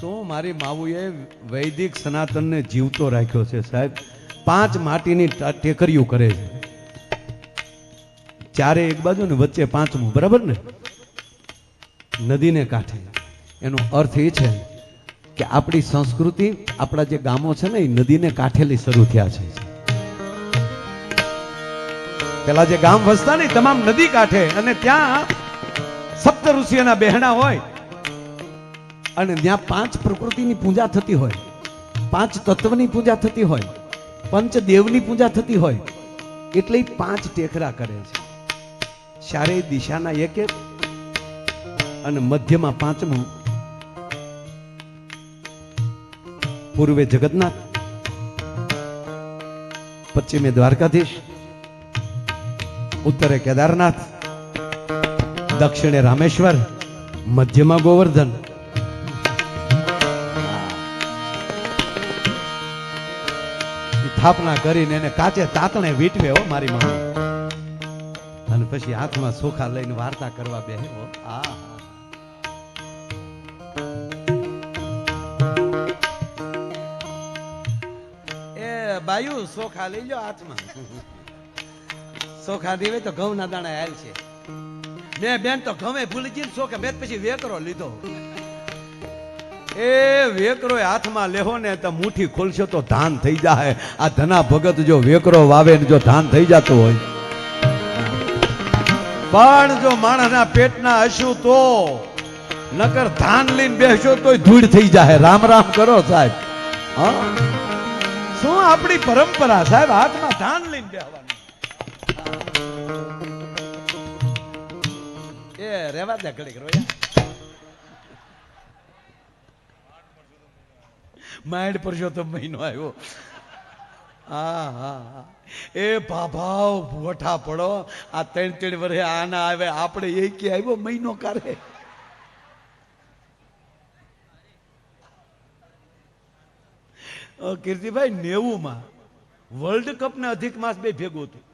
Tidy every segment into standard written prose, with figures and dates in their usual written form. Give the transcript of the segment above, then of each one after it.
શું મારી માવુએ વૈદિક સનાતનને જીવતો રાખ્યો છે સાહેબ. 5 માટીની ટેકરીઓ કરે છે, ચારે એક બાજુ ને વચ્ચે પાંચમું, બરાબર ને, નદીને કાંઠે. એનો અર્થ એ છે કે આપણી સંસ્કૃતિ, આપણા જે ગામો છે ને એ નદીને કાંઠેલી શરૂ થયા છે. પેલા જે ગામ વસતા ને તમામ નદી કાંઠે, અને ત્યાં સપ્ત ઋષિઓના બહેણા હોય અને ત્યાં 5 પ્રકૃતિની પૂજા થતી હોય, 5 તત્વની પૂજા થતી હોય, પંચદેવની પૂજા થતી હોય, એટલે 5 ટેકરા કરે છે. ચારેય દિશાના એક એક, અને મધ્યમાં પાંચમું. પૂર્વે જગન્નાથ, પશ્ચિમે દ્વારકાધીશ, ઉત્તરે કેદારનાથ, દક્ષિણે રામેશ્વર, મધ્યમાં ગોવર્ધન. સ્થાપના કરીને એને કાચે તાતણે વીટવે હો મારી માં, અને પછી હાથમાં સોખા લઈને વાર્તા કરવા બેહે હો. એ બાયુ સોખા લઈ લો હાથમાં, સોખા દેવે તો ઘઉં ના દાણા હાલ છે. મેં બેન તો ઘઉં ભૂલી ગઈ, સોખા મેં પછી વેકરો લીધો. એ વેકરો હાથમાં લેવો ને તો મુઠ્ઠી ખોલશો તો ધાન થઈ જાય. આ ધના ભગત જો વેકરો વાવે ને જો ધાન થઈ જતું હોય, પણ જો માણસના પેટના હશું તો નકર ધાન લઈને બેસશો તોય ધૂળ થઈ જાય. રામ રામ કરો સાહેબ. હા, શું આપણી પરંપરા સાહેબ, હાથમાં ધાન લઈને બેસવાનું. એ રેવા દે ઘડીક રોયા. માંડ પરસોત્તમ મહિનો આવ્યો. હા, એ ભાભાવ વઠા પડો. આ 3 વર્ષે આના આવે, આપણે એ કે આવ્યો મહિનો કાઢે. કીર્તિભાઈ 90માં વર્લ્ડ કપ ને અધિક માસ બે ભેગું હતું.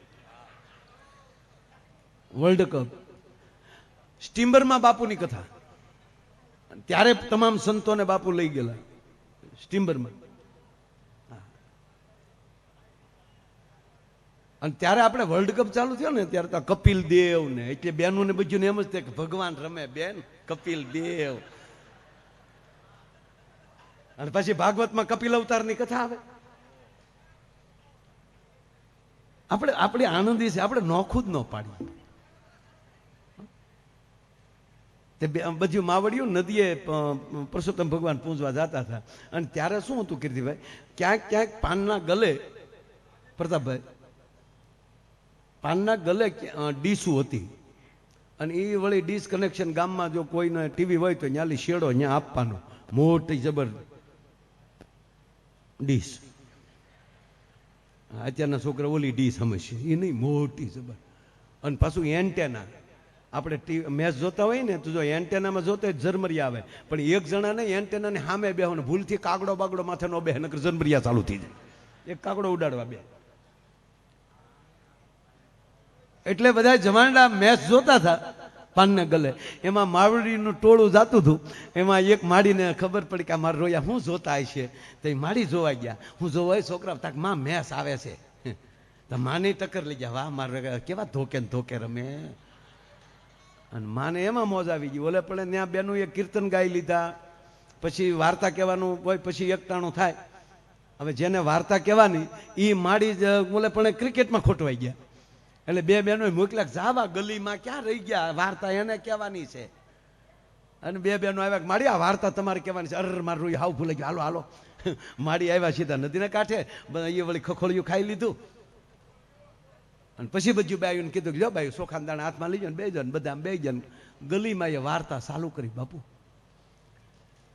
વર્લ્ડ કપ સ્ટીમરમાં બાપુની કથા, ત્યારે તમામ સંતોને બાપુ લઈ ગયેલા સ્ટીમરમાં. અને ત્યારે આપણે વર્લ્ડ કપ ચાલુ થયો ને ત્યારે તો કપિલ દેવ ને એટલે બેનું ને બધું એમ જ થાય કે ભગવાન રમે બેન, કપિલ દેવ. અને પછી ભાગવતમાં કપિલ અવતારની કથા આવે. આપણે આનંદી છે, આપણે નોખું જ ન પાડીએ. તે બધું માવડિયું નદીએ પરસોત્તમ ભગવાન પૂજવા જતા હતા. અને ત્યારે શું હતું કીર્તિભાઈ, ક્યાંક ક્યાંક પાનના ગલે, પ્રતાપભાઈ, પાનના ગલે ડીશું હતી. અને એ વળી ડીશ કનેક્શન ગામમાં જો કોઈને ટીવી હોય તો ન્યાલી શેડો ત્યાં આપવાનો, મોટી જબર ડીશ. અત્યારના છોકરા ઓલી ડીશ સમજશે, એ નહીં, મોટી જબર. અને પાછું એન્ટેના, આપણે મેચ જોતા હોય ને તો જો એન્ટેનામાં જોતો ઝરમરિયા આવે, પણ એક જણા નહીં, એન્ટેનાની સામે બેહો ને ભૂલથી કાગડો બાગડો માથે નો બેહે, નકર ઝરમરિયા ચાલુ થઈ જાય. એક કાગડો ઉડાડવા બે. એટલે બધા જમાના મેચ જોતા હતા પાનને ગલે. એમાં માવડીનું ટોળું જાતું હતું. એમાં એક માડીને ખબર પડી કે મારા રોયા હું જોતા છે, તો એ માડી જોવા ગયા. હું જોવા છોકરા તાક માં મેચ આવે છે, તો માની ટક્કર લઈ ગયા. વાહ મારે કેવા ધોકે ને ધોકે રમે. અને માને એમાં મોજ આવી ગઈ. ઓલે પડે ત્યાં બેનું એક કીર્તન ગાઈ લીધા, પછી વાર્તા કહેવાનું હોય, પછી એકટાણું થાય. હવે જેને વાર્તા કહેવાની એ માડી ઓલે પણ ક્રિકેટમાં ખોટવાઈ ગયા. એટલે બે બહેનો મોકલ્યા, જાવા ગલીમાં ક્યાં રહી ગયા, વાર્તા એને કહેવાની છે. અને બે બહેનો આવ્યા, માડી આ વાર્તા તમારે કહેવાની છે. અરે મારું હાવ ભૂલાઈ ગયું, હાલો હાલો. માડી આવ્યા સીધા નદીના કાંઠે, એ વળી ખખોળિયું ખાઈ લીધું. અને પછી બધું બાયું કીધું કે લો બાયું સોખાન દાણા હાથમાં લઈ જાઓ, બે જણ બધા બે જણ ગલીમાં એ વાર્તા ચાલુ કરી. બાપુ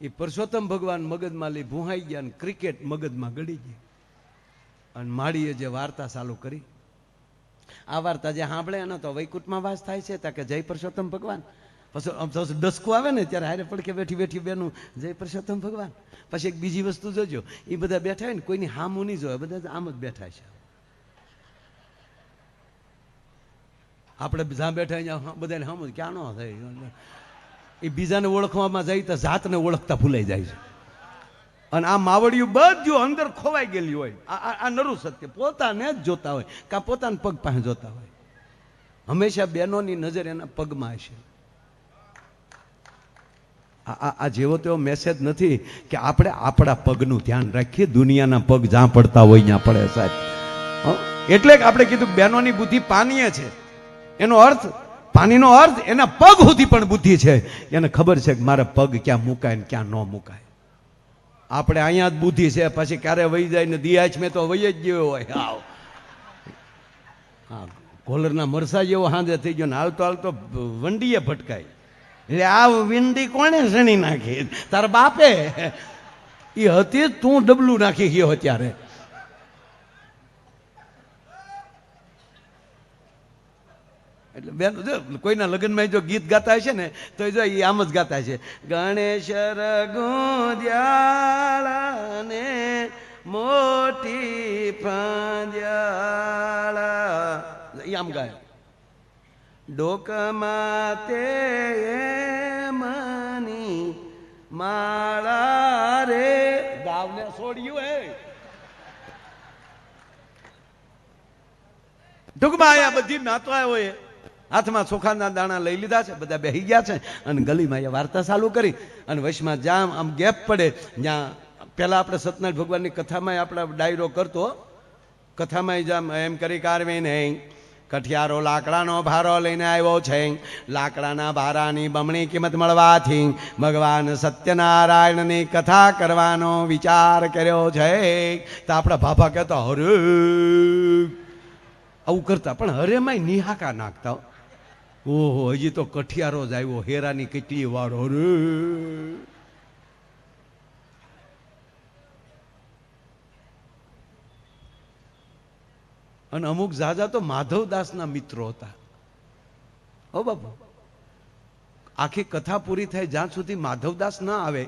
એ પરસોત્તમ ભગવાન મગજમાં લઈ ભૂહાઈ ગયા, અને ક્રિકેટ મગજમાં ગળી ગઈ. અને માળીએ જે વાર્તા ચાલુ કરી, આ વાર્તા જે સાંભળે એનો તો વૈકુંઠમાં વાસ થાય છે. તા કે જય પરસોત્તમ ભગવાન. પછી ડસકું આવે ને ત્યારે હારે પડકે બેઠી બેઠી બેનું જય પરસોત્તમ ભગવાન. પછી એક બીજી વસ્તુ જોજો, એ બધા બેઠા હોય ને કોઈની હામું નહીં જોવે, બધા આમ જ બેઠા છે. આપણે જ્યાં બેઠા બધાને સમજ ક્યાં ન થાય. એ બીજાને ઓળખવામાં જાય તો જાતને ઓળખતા ભૂલાઈ જાય છે. અને આ માવડિયું બધું અંદર ખોવાઈ ગયેલી હોય. આ નરું સત્ય, પોતાને જ જોતા હોય કાં પોતાના પગ પાસે જોતા હોય. હંમેશા બહેનોની નજર એના પગમાં હશે. આ જેવો તેવો મેસેજ નથી કે આપણે આપણા પગનું ધ્યાન રાખીએ, દુનિયાના પગ જ્યાં પડતા હોય ત્યાં પડે સાહેબ. એટલે કે આપણે કીધું બહેનોની બુદ્ધિ પાનીય છે. એનો અર્થ, પાણીનો અર્થ એના પગ સુધી પણ બુદ્ધિ છે. એને ખબર છે કે મારે પગ ક્યાં મુકાય ને ક્યાં ન મુકાય. આપણે અહીંયા જ બુદ્ધિ છે, પછી ક્યારે વહી જાય ને દિયાચ મેં તો વહી જ ગયો હોય. હા, કોલરના મરસા જેવો હાંજે થઈ ગયો ને હાલતો હાલતો વંડીએ ભટકાય. એટલે આ વિંડી કોણે શણી નાખી? તારા બાપે. એ હતી તું ડબલું નાખી ગયો ત્યારે. એટલે બેન કોઈના લગ્નમાં જો ગીત ગાતા હશે ને તો જો એ આમ જ ગાતા છે, ગણેશ રઘુદ્યાળાને મોટી ફાંદ્યાળા, એ આમ ગાય. ડોકમાં તે મની માળા રે, ગાવને છોડ્યું હે. ટૂંકમાં અહીંયા બધી નાતો હોય, હાથમાં ચોખાના દાણા લઈ લીધા છે, બધા બેહી ગયા છે અને ગલીમાં એ વાર્તા ચાલુ કરી. અને વચમાં જ્યાં આમ ગેપ પડે, જ્યાં પહેલા આપણે સત્યનારાયણ ભગવાનની કથામાં આપણે ડાયરો કરતો, કથામાં જામ એમ કરી કારવી નહીં, કઠિયારો લાકડાનો ભારો લઈને આવ્યો છે, લાકડાના ભારાની બમણી કિંમત મળવાથી ભગવાન સત્યનારાયણની કથા કરવાનો વિચાર કર્યો છે. તો આપણા ભાભા કહેતા હરે આવું કરતા, પણ હરેમાંય નિહાકા નાખતા. ઓહો, હજી તો કઠિયારો જ આવ્યો, હેરાની કેટલી વાર હરે. અને અમુક જાજા તો માધવદાસના મિત્રો હતા. ઓ બાપુ, આખી કથા પૂરી થાય જ્યાં સુધી માધવદાસ ના આવે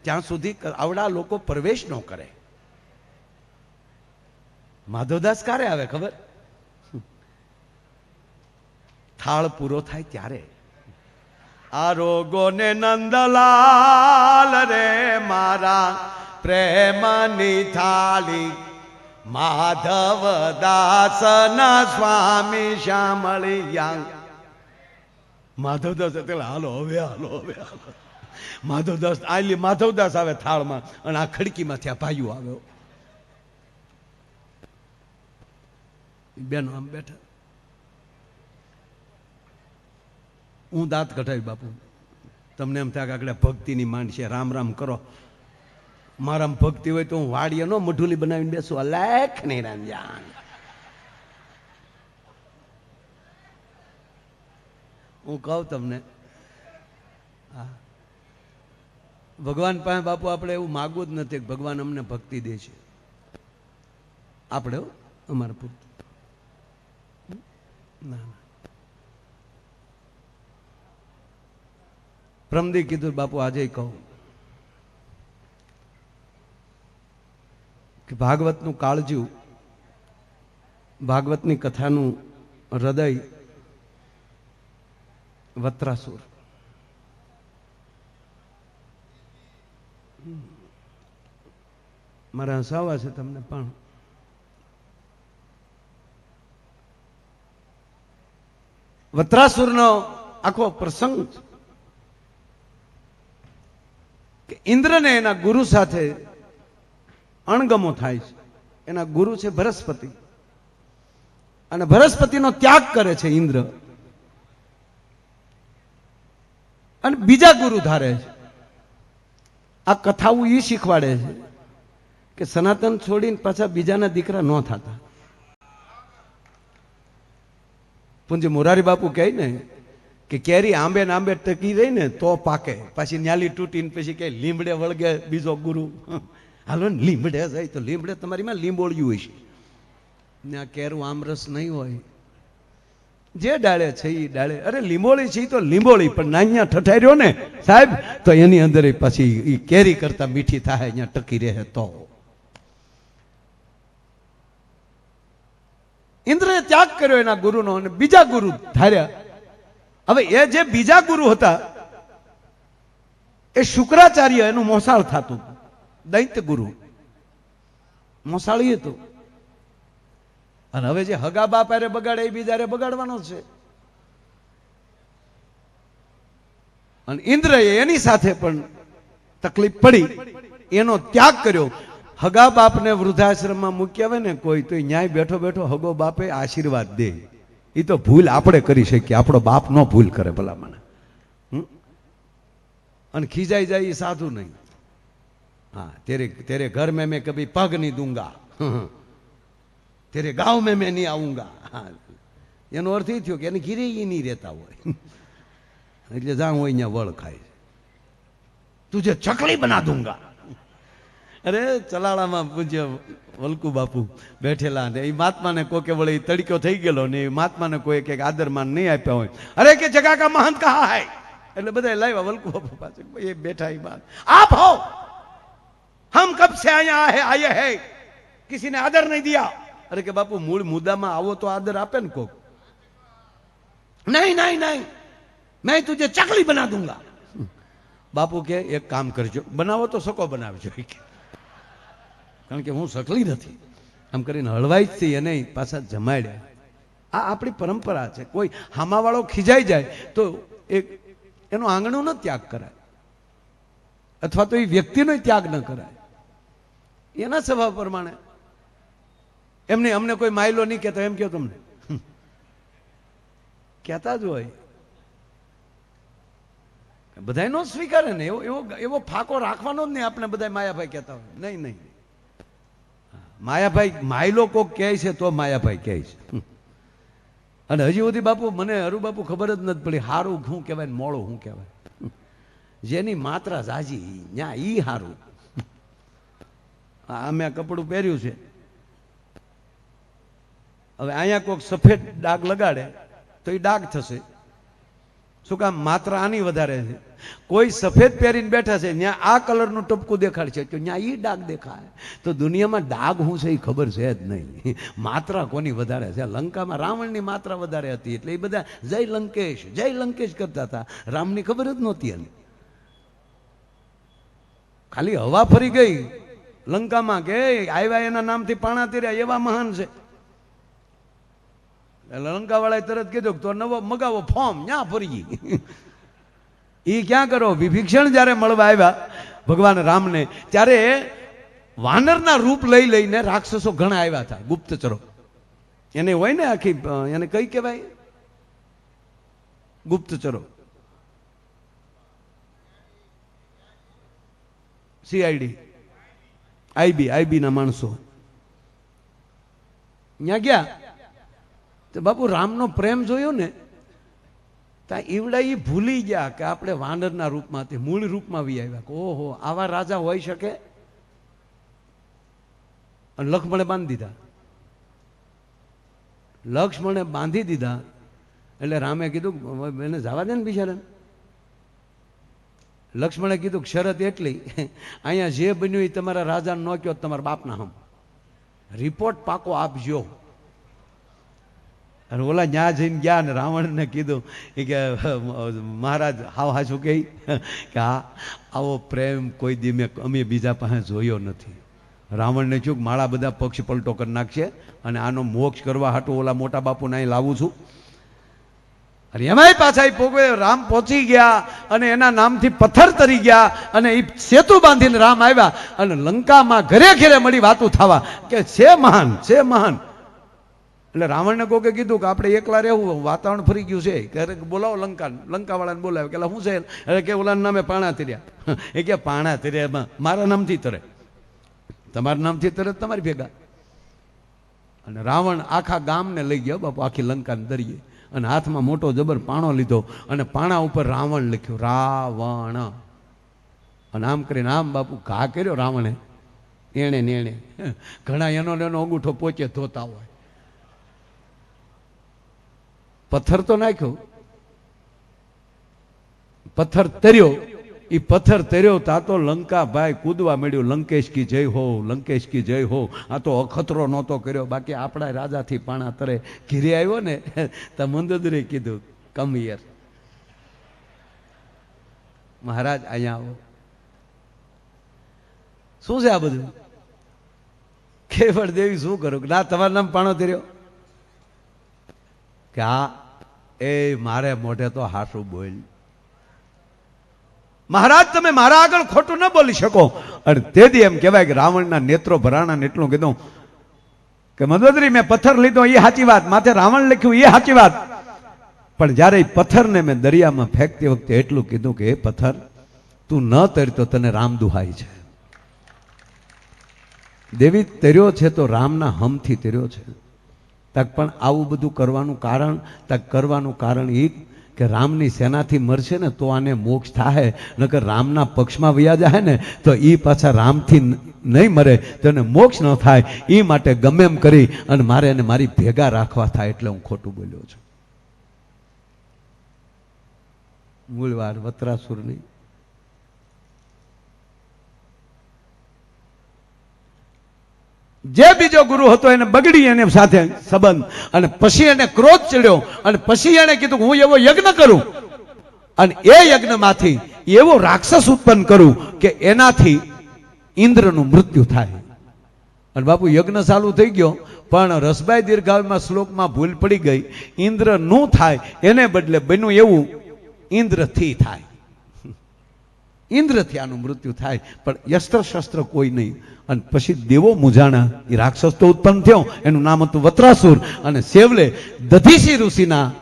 ત્યાં સુધી આવડા લોકો પ્રવેશ ન કરે. માધવદાસ ક્યારે આવે ખબર? થાળ પૂરો થાય ત્યારે. આરોગો ને નંદલાલ રે મારા પ્રેમની થાળી, માધવ દાસ ના સ્વામી શ્યામળિયા. માધવદાસ એટલે હાલો હવે હાલો હવે હાલો. માધવદાસ આલી માધવદાસ આવે થાળમાં અને આ ખડકીમાંથી આ ભાઈઓ આવ્યો. બેનો આમ બેઠા, હું દાંત કઢાવી બાપુ. તમને એમ થાય કે આગળ ભક્તિની માંડ છે, રામ રામ કરો. મારામાં ભક્તિ હોય તો હું વાડીએ નો મઢુલી બનાવીને બેસું. અલેખ નહીં રામજાન. હું કહું તમને, ભગવાન પાસે બાપુ આપણે એવું માગવું જ નથી કે ભગવાન અમને ભક્તિ દે છે. આપણે અમારા પૂરતું ના. પ્રમદી કીધું બાપુ આજે કહું કે ભાગવતનું કાળજું, ભાગવતની કથાનું હૃદય વત્રાસુર. મારા હસાવા છે તમને, પણ વત્રાસુરનો આખો પ્રસંગ કે ઇન્દ્રને એના ગુરુ સાથે અણગમો થાય છે. એના ગુરુ છે બૃહસ્પતિ, અને બૃહસ્પતિનો ત્યાગ કરે છે ઇન્દ્ર અને બીજા ગુરુ ધારે છે. આ કથાઓ એ શીખવાડે છે કે સનાતન છોડીને પાછા બીજાના દીકરા ન થતા. પૂજ્ય મોરારી બાપુ કહે ને કે કેરી આંબે ને આંબે ટકી રહી ને તો પાકે, પછી ન્યાલી તૂટીને પછી કે લીમડે વળગે બીજો ગુરુ. હાલો ને લીમડે જાય તો લીમડે તમારીમાં લીંબોળિયું હોય છે, ત્યાં કેરું આમરસ નહીં હોય. જે ડાળે છે એ ડાળે, અરે લીંબોળી છે તો લીંબોળી, પણ નાન્યા ઠઠાર્યો ને સાહેબ તો એની અંદર પછી એ કેરી કરતા મીઠી થાય, અહીંયા ટકી રહે તો. ઇન્દ્રએ ત્યાગ કર્યો એના ગુરુનો અને બીજા ગુરુ ધાર્યા. હવે એ જે બીજા ગુરુ હતા એ શુક્રાચાર્ય એનું મોસાળ થતું, દૈત્ય ગુરુ મોસાળી હતું. અને હવે જે હગા બાપ અરે બગાડે એ બીજારે બગાડવાનો છે. અને ઇન્દ્રએ એની સાથે પણ તકલીફ પડી, એનો ત્યાગ કર્યો. હગા બાપને વૃદ્ધાશ્રમમાં મૂક્યા હોય ને કોઈ, તો ન્યાય બેઠો બેઠો હગો બાપે આશીર્વાદ દે. એ તો ભૂલ આપણે કરી શકીએ, આપણો બાપ નો ભૂલ કરે ભલામણ. અને ખીજાઈ જાય એ સાધુ નહીં. हाँ तेरे घर में मैं कभी पग नहीं दूंगा, तेरे गांव में मैं नहीं आऊंगा. એનો અર્થ એ થયો કે એને ઘીરે એ નહીં રહેતા હોય, એટલે જાણ હોય અહીંયા વળ ખાય. તુજે ચકલી બના દૂંગા. અરે ચલાળામાં પૂજ્ય વલકુ બાપુ બેઠેલા ને એ મહાત્માને કોકે વળે તડક્યો થઈ ગયેલો ને એ મહાત્માને કોઈ કે આદરમાન નહીં આપ્યા હોય. અરે કે જગા કા મહંત કહા હૈ, એટલે બધા લાવ્યા વલકુ બાપુ પાસે. એ બેઠા એ બાદ આપ હો, हम कब से आए हैं, किसी ने आदर नहीं दिया. अरे के बापू मूल मुद्दा में आवो तो आदर आपे न को. नहीं नहीं नहीं, मैं तुझे चकली बना दूंगा. बापू के एक काम करजो, बनावो तो सको बनावजो, कारण के हूँ सकली नहीं. आम करीने हलवाई ज थी અને પાછા જમાડ્યા. આ આપણી પરંપરા છે. કોઈ હામાવાળો ખીજાઈ જાય તો એક એનો આંગણો ન ત્યાગ કરાય, અથવા તો એ વ્યક્તિનો ત્યાગ ન કરાય. એના સ્વભાવ પ્રમાણે એમને અમને કોઈ માયલો નહીં કહેતો એમ કહો તમને, કહેતા જ હોય. બધા નો સ્વીકારે ને, એવો એવો એવો ફાકો રાખવાનો જ નહીં. આપણે બધા માયાભાઈ કહેતા હોય, નહીં નહીં. માયાભાઈ માયલો કોક કહે છે તો માયાભાઈ કહે છે. અને હજી સુધી બાપુ મને હરુ બાપુ ખબર જ નથી પડી હારું શું કહેવાય ને મોડું શું કહેવાય. જેની માત્રા જાજી ન્યા ઈ હારું. આ મેં કપડું પહેર્યું છે, હવે અહીંયા કોઈક સફેદ ડાઘ લગાડે તો એ ડાઘ થશે. શું કામ? માત્રા આની વધારે છે. કોઈ સફેદ પહેરીને બેઠા છે, ત્યાં આ કલરનું ટપકું દેખાડશે તો ત્યાં ઈ ડાઘ દેખાય. તો દુનિયામાં ડાઘ શું છે એ ખબર છે જ નહીં. માત્રા કોની વધારે છે? લંકામાં રાવણની માત્રા વધારે હતી, એટલે એ બધા જય લંકેશ કરતા હતા. રામની ખબર જ નહોતી એને. ખાલી હવા ફરી ગઈ લંકામાં કે આવ્યા એના નામથી પાણા તીર્યા, એવા મહાન છે. એટલે લંકા વાળાએ તરત કીધું તો નવો મગાવો ફોર્મ ન્યા ફરી ગઈ. એ ક્યાં કરો? વિભીષણ જયારે મળવા આવ્યા ભગવાન રામને, ત્યારે વાનરના રૂપ લઈ લઈને રાક્ષસો ઘણા આવ્યા હતા, ગુપ્તચરો. એને હોય ને આખી, એને કઈ કહેવાય? ગુપ્તચરો, સીઆઈડી, આઈબી ના માણસો ત્યાં ગયા. તો બાપુ રામનો પ્રેમ જોયો ને, ત્યાં ઈવડા એ ભૂલી ગયા કે આપણે વાનરના રૂપમાંથી મૂળ રૂપમાં વી આવ્યા. ઓહો, આવા રાજા હોઈ શકે? અને લક્ષ્મણે બાંધી દીધા. લક્ષ્મણે બાંધી દીધા એટલે રામે કીધું એને જવા દે ને બિચારાને. લક્ષ્મણે કીધું શરત એટલી, અહીંયા જે બન્યું એ તમારા રાજાને ન કહો, તમારા બાપના હમ રિપોર્ટ પાકો આપજો. અને ઓલા ન્યા જઈને ગયા ને રાવણને કીધું કે મહારાજ હાવ હાચું કહે કે હા, આવો પ્રેમ કોઈ દી અમે બીજા પાસે જોયો નથી. રાવણને ચૂક માળા બધા પક્ષ પલટો કરી નાખશે અને આનો મોક્ષ કરવા હાટું ઓલા મોટા બાપુને અહીં લાવું છું. અને એમાંય પાછા પોગવે રામ પહોંચી ગયા અને એના નામથી પથ્થર તરી ગયા અને એ સેતુ બાંધીને રામ આવ્યા અને લંકામાં ઘરે ઘરે મળી વાતું થવા કે છે મહાન, છે મહાન. એટલે રાવણને કોકે કીધું કે આપણે એકલા રહેવું, વાતાવરણ ફરી ગયું છે, કે બોલાવો લંકા વાળાને બોલાવે. કે શું છે? એટલે કે ઓલાના નામે પાણા તર્યા. એ કે પાણા તર્યા મારા નામથી તરે, તમારા નામથી તરે તમારી ભેગા. અને રાવણ આખા ગામને લઈ ગયો બાપુ, આખી લંકાને દરિયે, અને હાથમાં મોટો જબર પાણો લીધો અને પાણા ઉપર રાવણ લખ્યું, રાવણ. અને આમ કરીને આમ બાપુ ઘા કર્યો રાવણે, એણે ને એણે. ઘણા એનો અંગૂઠો પોચે ધોતા હોય. પથ્થર તો નાખ્યો, પથ્થર તર્યો. એ પથ્થર તર્યો તા તો લંકા ભાઈ કૂદવા મળ્યું, લંકેશ કી જય હો, લંકેશ કી જય હો. આ તો અખતરો નહોતો કર્યો. બાકી આપણા રાજાથી પાણા તરે. ઘીરે આવ્યો ને તો મંદોદરીએ કીધું કમ હિયર, મહારાજ અહીંયા આવો. શું છે આ બધું? કેવળ દેવી શું કરું કે ના તમારું નામ પાણો તેર્યો કે હા એ મારે મોઢે તો હાસું બોલ. મહારાજ તમે મારા આગળ ખોટું ન બોલી શકો. અને તેથી એમ કહેવાય કે રાવણના નેત્રો ભરાણા ને એટલું કીધું કે મદોદરી મેં પથ્થર લીધો એ સાચી વાત, માથે રાવણ લખ્યું એ સાચી વાત, પણ જ્યારે એ પથ્થરને મેં દરિયામાં ફેંકતી વખતે એટલું કીધું કે એ પથ્થર તું ન તરતો તને રામ દુહાય છે. દેવી તર્યો છે તો રામના હમથી તર્યો છે. તક પણ આવું બધું કરવાનું કારણ કરવાનું કારણ એ કે રામની સેનાથી મરશે ને તો આને મોક્ષ થાય, નકર રામના પક્ષમાં વયા જાય ને તો એ પાછા રામથી નહીં મરે તો એને મોક્ષ ન થાય. એ માટે ગમે એમ કરી અને મારે એને મારી ભેગા રાખવા થાય એટલે હું ખોટું બોલ્યો છું. મૂળવાર વત્રાસુરની જે બીજો ગુરુ હતો એને બગડી એને સાથે સંબંધ, અને પછી એને ક્રોધ ચડ્યો અને પછી એને કીધું હું એવો યજ્ઞ કરું અને એ યજ્ઞમાંથી એવો રાક્ષસ ઉત્પન્ન કરું કે એનાથી ઇન્દ્રનું મૃત્યુ થાય. અને બાપુ યજ્ઞ ચાલુ થઈ ગયો પણ રસબાઈ દીર્ઘાવમાં શ્લોકમાં ભૂલ પડી ગઈ. ઇન્દ્ર નું થાય એને બદલે બન્યું એવું ઇન્દ્રથી થાય. ઇન્દ્રથી આનું મૃત્યુ થાય પણ યસ્ત્ર શસ્ત્ર કોઈ નહીં. અને પછી દેવો મુજાણા એ રાક્ષસ તો ઉત્પન્ન થયો, એનું નામ હતું વત્રાસુર. અને સેવલે દધીસી ઋષિના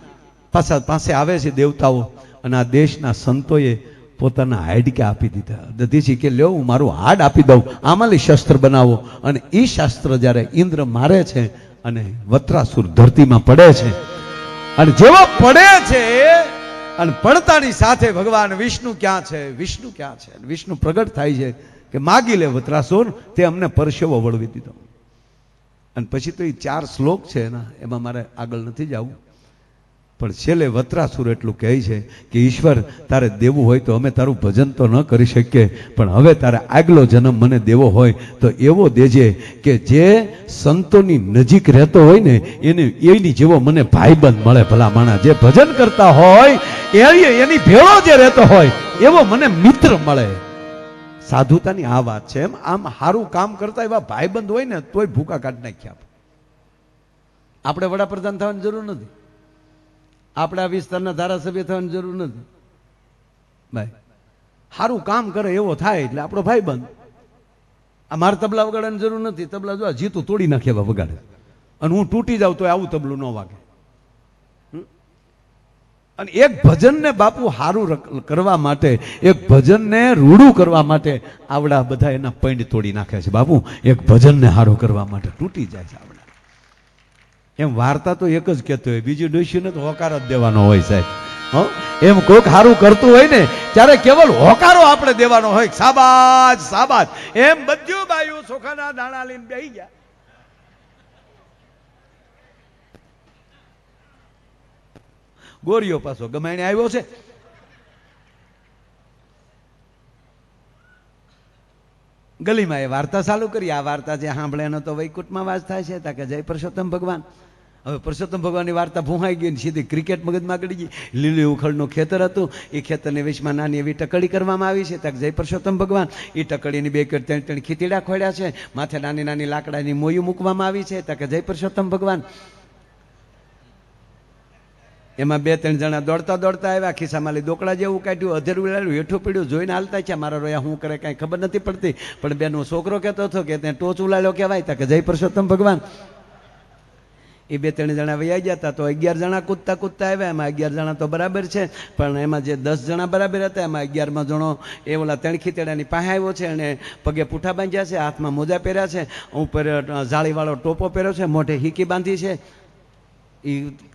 પાસે આવે છે દેવતાઓ અને આ દેશના સંતોએ પોતાના હાડકા આપી દીધા. દધીસી કે લ્યો હું મારું હાડ આપી દઉં, આમાંલી શસ્ત્ર બનાવો. અને એ શાસ્ત્ર જ્યારે ઇન્દ્ર મારે છે અને વત્રાસુર ધરતીમાં પડે છે અને જેવો પડે છે અને પડતાની સાથે ભગવાન વિષ્ણુ ક્યાં છે, વિષ્ણુ ક્યાં છે, વિષ્ણુ પ્રગટ થાય છે કે માગી લે વત્રાસુર, તે અમને પરસેવો વળવી દીધો. અને પછી તો એ 4 શ્લોક છે એના, એમાં મારે આગળ નથી જવું, પણ છેલ્લે વત્રાસુર એટલું કહે છે કે ઈશ્વર તારે દેવું હોય તો અમે તારું ભજન તો ન કરી શકીએ, પણ હવે તારે આગલો જન્મ મને દેવો હોય તો એવો દેજે કે જે સંતોની નજીક રહેતો હોય ને એની જેવો મને ભાઈબંધ મળે. ભલા માણા જે ભજન કરતા હોય એની ભેળો જે રહેતો હોય એવો મને મિત્ર મળે. સાધુતાની આ વાત છે. એમ આમ સારું કામ કરતા એવા ભાઈબંધ હોય ને તોય ભૂકા કાઢી નાખ્યા. આપણે વડાપ્રધાન થવાની જરૂર નથી, આપણા વિસ્તારના ધારાસભ્ય થવાની જરૂર નથી. ભાઈ સારું કામ કરે એવો થાય એટલે આપણો ભાઈબંધ. આ મારે તબલા વગાડવાની જરૂર નથી. તબલા જો જીતું તોડી નાખે એવા વગાડે અને હું તૂટી જાઉં તો આવું તબલું ન વાગે. અને એક ભજનને બાપુ સારું કરવા માટે, એક ભજનને રૂડું કરવા માટે આવડા બધા એના પૈંડ તોડી નાખે છે. બાપુ એક ભજનને સારું કરવા માટે તૂટી જાય છે આવડા. એમ વાર્તા તો એક જ કહેતો હોય, બીજું ડોસીને તો હોકાર જ દેવાનો હોય સાહેબ. એમ કોઈક સારું કરતું હોય ને ત્યારે કેવલ હોકારો આપણે દેવાનો હોય, શાબાશ શાબાશ. એમ બધું બાયું ચોખાના દાણા લઈને બેહી ગયા. ગોરીઓ પાછો ગમાઈને આવ્યો છે. ગલીમાં એ વાર્તા ચાલુ કરી. આ વાર્તા જે સાંભળે એનો તો વૈકુંઠમાં વાસ થાય છે તાકે જય પરસોત્તમ ભગવાન. હવે પરસોત્તમ ભગવાનની વાર્તા ભૂંહાઈ ગઈ, સીધી ક્રિકેટ મગજમાં ગળી ગઈ. લીલી ઉખડનું ખેતર હતું, એ ખેતરની વેચમાં નાની એવી ટકડી કરવામાં આવી છે તાકે જય પરસોત્તમ ભગવાન. એ ટકડીની 2-3 ખીતીડા ખોડ્યા છે, માથે નાની નાની લાકડાની મોયું મૂકવામાં આવી છે તાકે જય પરસોત્તમ ભગવાન. એમાં 2-3 જણા દોડતા દોડતા આવ્યા, ખિસ્સામાં દોકડા જેવું કાઢ્યું, અધેરું લાવ્યું, હેઠું પીડ્યું, જોઈને હાલતા છે. મારા રોયા શું કરે કાંઈ ખબર નથી પડતી, પણ બેનો છોકરો કહેતો હતો કે ત્યાં ટોચ ઉલાડ્યો કહેવાય તાકે જય પરસોત્તમ ભગવાન. એ 2-3 જણા વૈયા ગયા હતા તો 11 જણા કૂદતા કૂદતા આવ્યા. એમાં 11 જણા તો બરાબર છે, પણ એમાં જે 10 જણા બરાબર હતા એમાં 11માં જણો એ ઓલા 3 ખીતેડાની પાસે આવ્યો છે અને પગે પૂઠા બાંધ્યા છે, હાથમાં મોજા પહેર્યા છે, ઉપર જાળીવાળો ટોપો પહેર્યો છે, મોઢે હીકી બાંધી છે. એ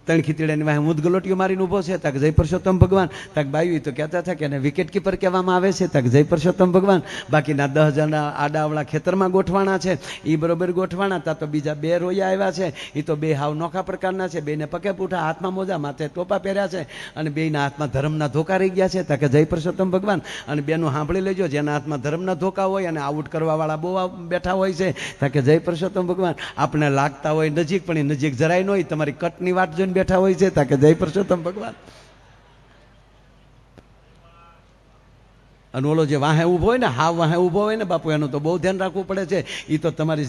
3 ખીતેડાની વાહે મુદગલોટીઓ મારીને ઊભો છે તાકે જય પરસોત્તમ ભગવાન. તાક બાયું તો કહેતા હતા કે એને વિકેટ કીપર કહેવામાં આવે છે તાકે જય પરસોત્તમ ભગવાન. બાકીના 10 જણા આડાવડા ખેતરમાં ગોઠવાણા છે, એ બરોબર ગોઠવાણા હતા. તો બીજા 2 રોયા આવ્યા છે, એ તો 2 હાવ નોખા પ્રકારના છે. 2ને પગે પૂઠા, હાથમાં મોજા, માથે ટોપા પહેર્યા છે અને 2ના હાથમાં ધર્મના ધોકા રહી ગયા છે તાકે જય પરસોત્તમ ભગવાન. અને 2નું સાંભળી લેજો, જેના હાથમાં ધર્મના ધોકા હોય અને આઉટ કરવાવાળા બહુ બેઠા હોય છે તાકે જય પરસોત્તમ ભગવાન. આપણે લાગતા હોય નજીક પણ એ નજીક જરાય ન હોય, તમારી કટની વાટ જોઈને બેઠા હોય છે તાકે જય પરસોત્તમ ભગવાન. અને ઓલો જે વાહે ઊભો હોય ને હા વાહે ઊભો હોય ને બાપુ એનું તો બહુ ધ્યાન રાખવું પડે છે. એ તો તમારી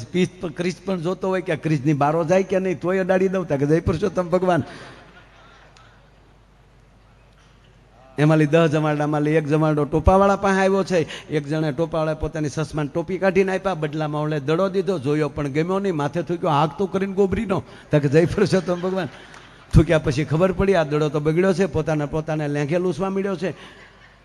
ક્રીસ પણ જોતો હોય કે ક્રીસની બારો જાય કે નહીં તોય અડાડી દઉં કે જય પુરુષોત્તમ ભગવાન. એમાં 10 જમાડામાં એક જમાડો ટોપાવાળા પાસે આવ્યો છે. એક જણે ટોપાવાળા પોતાની સસમાન ટોપી કાઢીને આપ્યા, બદલામાં ઓલે દડો દીધો, જોયો પણ ગમ્યો નહીં, માથે થૂક્યો હાક તો કરીને ગોબરીનો કે જય પુરુષોત્તમ ભગવાન. થૂક્યા પછી ખબર પડી આ દડો તો બગડ્યો છે, પોતાને લેંઘે લૂસવા મળ્યો છે.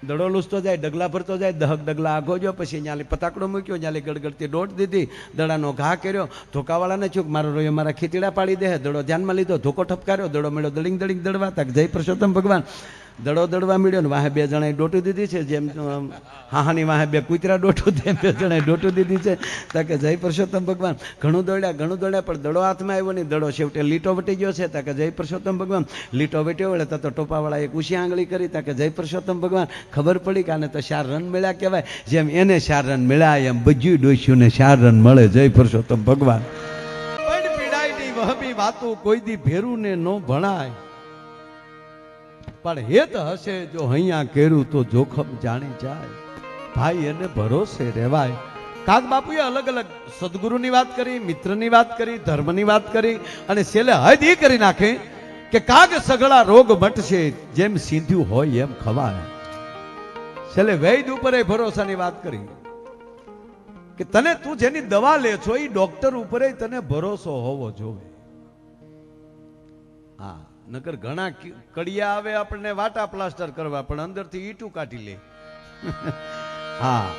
દડો લૂસતો જાય, ડગલા ભરતો જાય, દહક ડગલા આગો ગયો, પછી ત્યાં પતાકડો મૂક્યો, ત્યાં ગડગડતી દોટ દીધી, દડાનો ઘા કર્યો. ધોકાવાળાને થયું મારો રોયો મારા ખીચડા પાડી દે, દડો ધ્યાનમાં લીધો, ધોકો ઠપકાર્યો, દડો મળ્યો દળિંગ દળિંગ દડવા તક જય પુરુષોત્તમ ભગવાન. દડો દડવા મળ્યો ને વાહે 2 જણાએ ડોટું દીધી છે, જેમ હાહાની વાહે 2 કૂતરા ડોટું દે 2 જણાએ ડોટું દીધી છે તાકે જય પુરુષોત્તમ ભગવાન. ઘણું દોડ્યા પણ દડો હાથમાં આવ્યો નહીં, દડો છેવટે લીટો વટી ગયો છે તાકે જય પુરુષોત્તમ ભગવાન. લીટો વટ્યો વળે તો ટોપાવાળા એક ઉછી આંગળી કરી તાકે જય પુરુષોત્તમ ભગવાન. ખબર પડી કે આને તો 4 રન મળ્યા કહેવાય, જેમ એને 4 રન મળ્યા એમ બધું ડોસ્યુંને 4 રન મળે જય પુરુષોત્તમ ભગવાન. પણ પીડાઈની વહમી વાતો કોઈ દી ભેરું ને ન ભણાય, પણ હેત હશે જો અહીંયા કેરું તો જોખમ જાણી જાય, ભાઈ એને ભરોસે રહેવાય. કાક બાપુએ અલગ અલગ સદગુરુની વાત કરી, મિત્રની વાત કરી, ધર્મની વાત કરી, અને છેલ્લે હદ એ કરી નાખે કે કાગ સઘળા રોગ મટશે જેમ સીધ્યું હોય એમ ખવાય. છેલ્લે વૈદ ઉપર ભરોસાની વાત કરી કે તને તું જેની દવા લે છો એ ડોક્ટર ઉપર તને ભરોસો હોવો જોવે. હા, નકર ઘણા કડિયા આવે આપણને વાટા પ્લાસ્ટર કરવા, પણ અંદરથી ઈટું કાઢી લે. હા,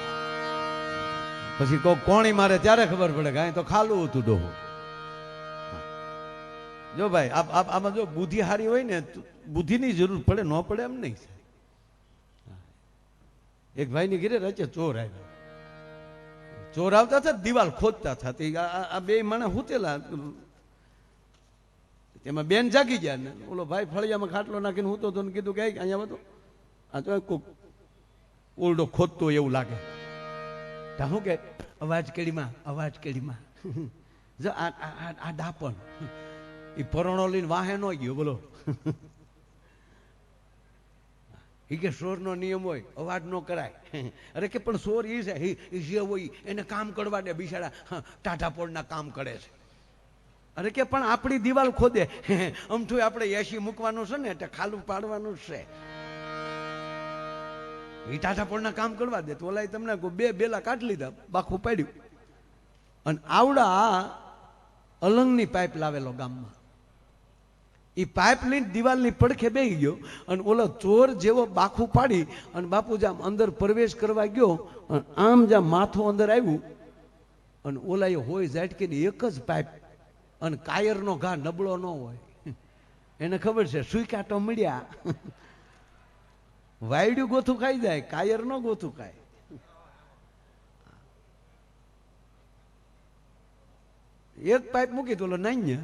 પછી કોણી મારે ત્યારે ખબર પડે કે અહીં તો ખાલું હતું ડોહું. જો ભાઈ આમાં જો બુદ્ધિ હારી હોય ને, બુદ્ધિની જરૂર પડે ન પડે એમ નહીં. એક ભાઈની ઘરે રચે ચોર આવ્યા, ચોર આવતા હતા દિવાલ ખોદતા હતા, આ 2 માણસ હુતેલા, એમાં બેન જાગી ગયા ને ઓલો ભાઈ ફળિયામાં ખાટલો નાખીને હું તો કીધું કે અહીંયા બધું આ તો કોક ઓરડો ખોદતો એવું લાગે. શું કે અવાજ કેડીમાં જો આ ડાપણ એ પરોણો લઈને વાહે ન ગયો બોલો. એ કે સોરનો નિયમ હોય અવાજ ન કરાય. અરે કે પણ સોર એ છે જે હોય એને કામ કરવા દે, બિચારા ટાઢાપોળના કામ કરે છે. અરે કે પણ આપણી દિવાલ ખોદે, અમથું આપણે એસી મૂકવાનું છે ને એટલે ખાલું પાડવાનું છે, એ ટાઢાપોળના કામ કરવા દે. તો ઓલા તમને 2 બેલા કાઢી લીધા, બાખું પાડ્યું, અને આવડા અલંગની પાઇપ લાવેલો ગામમાં. એ પાઇપ લઈને દિવાલની પડખે બેસી ગયો, અને ઓલો ચોર જેવો બાખું પાડી અને બાપુ જામ અંદર પ્રવેશ કરવા ગયો, આમ જામ માથું અંદર આવ્યું, અને ઓલા એ હોય ઝાટકીની એક જ પાઇપ, અને કાયરનો ઘા નબળો ન હોય, એને ખબર છે સુઈકાટો મળ્યા, વાયડ્યું ગોથું ખાઈ જાય, કાયર નો ગોથું ખાય. એક પાઇપ મૂકી તો નાઈ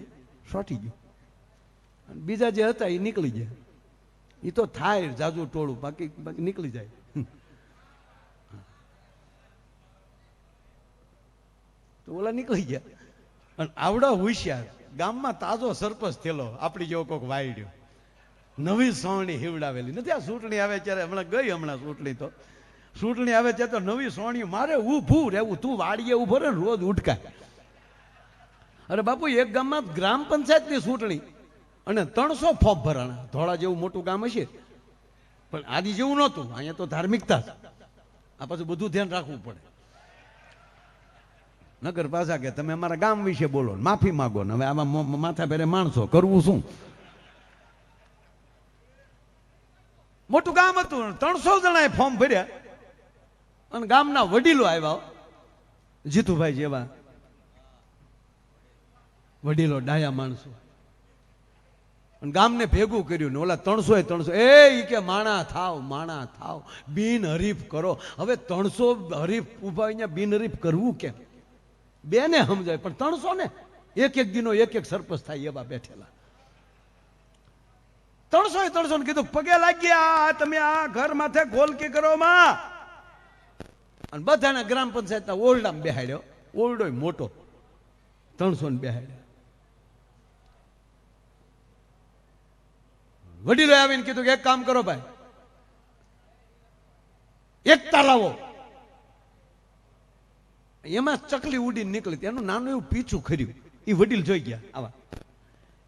સોટી ગયો, બીજા જે હતા એ નીકળી ગયા. એ તો થાય જાજુ ટોળું, બાકી નીકળી જાય. તો ઓલા નીકળી ગયા, અને આવડા હોશિયાર ગામમાં તાજો સરપંચ થયેલો, આપણી જેવો કોઈક વાયડ્યો, નવી સોણી હિવડાવેલી નથી. આ ચૂંટણી આવે ત્યારે હમણાં ચૂંટણી તો ચૂંટણી આવે ત્યારે તો નવી સોણી મારે ઊભું રહેવું, તું વાડીએ ઉભો રહે રોજ ઉઠકાય. અરે બાપુ એક ગામમાં ગ્રામ પંચાયતની ચૂંટણી અને 300 ફોર્મ ભરાણા. ધોળા જેવું મોટું ગામ હશે પણ આદિ જેવું નહોતું. અહીંયા તો ધાર્મિકતા, આ પાછું બધું ધ્યાન રાખવું પડે. નગર પાછા કે તમે અમારા ગામ વિશે બોલો, માફી માગો ને. હવે આમાં માથા પેરે માણસો, કરવું શું? મોટું ગામ હતું, 300 જણાએ ફોર્મ ભર્યા, અને ગામના વડીલો આવ્યા, જીતુભાઈ જેવા વડીલો, ડાયા માણસો, અને ગામને ભેગું કર્યું. ને ઓલા 300 એ કે માણા થાવ, બિન હરીફ કરો. હવે 300 હરીફ ઉભા અહીંયા બિન હરીફ કરવું કેમ? બેને સમજાય, પણ 300 ને એક દિનો એક સરપંચ થાય એવા બેઠેલા. 300 ને કીધું પગે લાગ્યા, તમે આ ઘર માથે ગોલકી કરો માં. અને બધાના ગ્રામ પંચાયતના ઓરડામાં બેહાડ્યો, ઓરડો મોટો, 300 ને બેહાડ્યો. વડીલો આવીને કીધું કે એક કામ કરો ભાઈ, એકતા લાવો. એમાં ચકલી ઉડીને નીકળી, એનું નાનું એવું પીછું ખર્યું. એ વડીલ જોઈ ગયા આવા,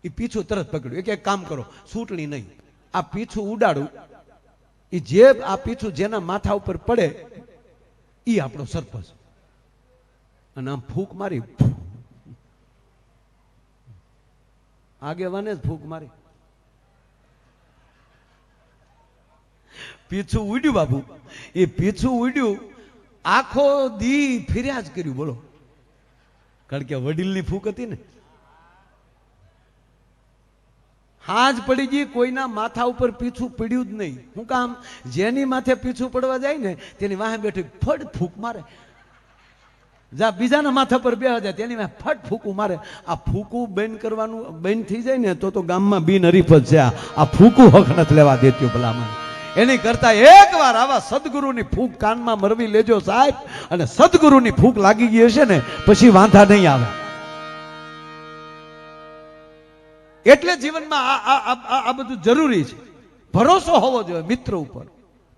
એ પીછું તરત પકડ્યું. એક કામ કરો, સૂટણી નહીં, આ પીછું ઉડાડું, એ જે આ પીછું જેના માથા ઉપર પડે એ આપણો સરપંચ. અને આમ ફૂંક મારી, આગેવાને જ ફૂંક મારી, પીછું ઉડ્યું બાપુ. એ પીછું ઉડ્યું, આખો દી ફિર્યા જ કર્યું. બોલો, કારણ કે વડીલની ફૂંક હતી ને. હાજ પડી ગઈ, કોઈના માથા ઉપર પીછું પડ્યું જ નહીં. શું કામ? જેની માથે પીછું પડવા જાય ને તેની વાહે બેઠી ફટ ફૂંક મારે. જા બીજાના માથા પર બેહવા જાય તેની વાહે ફટ ફૂંકું મારે. આ ફૂંકું બંધ કરવાનું બંધ થઈ જાય ને તો ગામમાં બિનહરીફ જ છે. આ ફૂંકું હક નથી લેવા દેતું ભલામણ. એની કરતા એકવાર આવા સદગુરુની ફૂંક કાનમાં મરવી લેજો સાહેબ, અને સદગુરુની ફૂંક લાગી ગઈ હશે ને પછી વાંધા નહીં આવે. એટલે જીવનમાં આ બધું જરૂરી છે. ભરોસો હોવો જોઈએ મિત્ર ઉપર,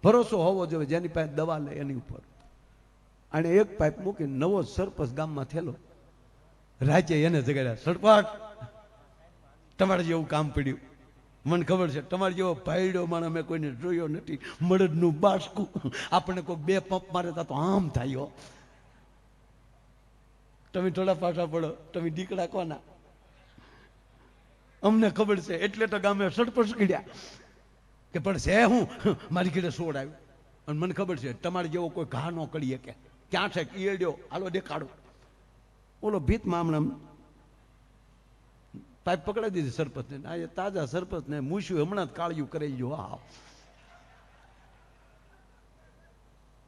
ભરોસો હોવો જોઈએ જેની પાસે દવા લે એની ઉપર. અને એક પાઇપ મૂકી નવો સરપંચ ગામમાં થયેલો, રાજ્ય એને જગાડ્યા. સરપંચ તમારે જેવું કામ પડ્યું, મને ખબર છે તમારે જેવો ભાઈડો માણસ મેં કોઈને જોયો નથી. મળદનું બાસકું આપણે કોઈ બે પંપ મારે તો આમ થાય. તમે થોડા પાછા પડો, તમે દીકરા કોના? અમને ખબર છે એટલે તો ગામે સરપંચ કીધા કે પણ છે હું મારી કીધે સોડ આવ્યું. અને મને ખબર છે તમારે જેવો કોઈ ઘા ન કરીએ કે ક્યાં છે કીડ્યો, હાલો દેખાડો. ઓલો ભીતમાં હમણાં પાઇપ પકડાઈ દીધી સરપંચને. આ તાજા સરપંચને મૂછ્યું હમણાં જ કાળિયું કરી ગયું. હા,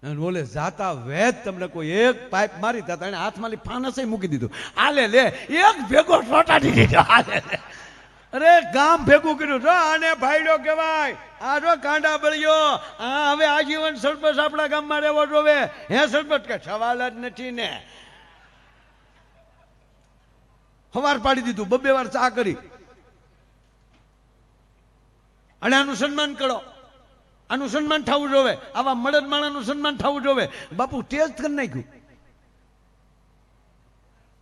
અને ઓલે જાતા વેદ તમને કોઈ એક પાઇપ મારી તા એને હાથમાં ફાનસ મૂકી દીધું. આલે લે એક ભેગો ચોટાડી દીધો. આલે લે, અરે ગામ ભેગું કર્યું. જો આને ભાઈડો કહેવાય, આ જો કાંડા બળ્યો, આ હવે આજીવન સરપંચ આપણા ગામમાં રહેવો જોવે. હે સરપંચ કે સવાલ જ નથી ને. હવાર પાડી દીધું, બબ્બે વાર ચા કરી. અને આનું સન્માન કરો, આનું સન્માન થવું જોવે. આવા મળદ માણાનું સન્માન થવું જોવે. બાપુ ટેજ કરી નાખ્યું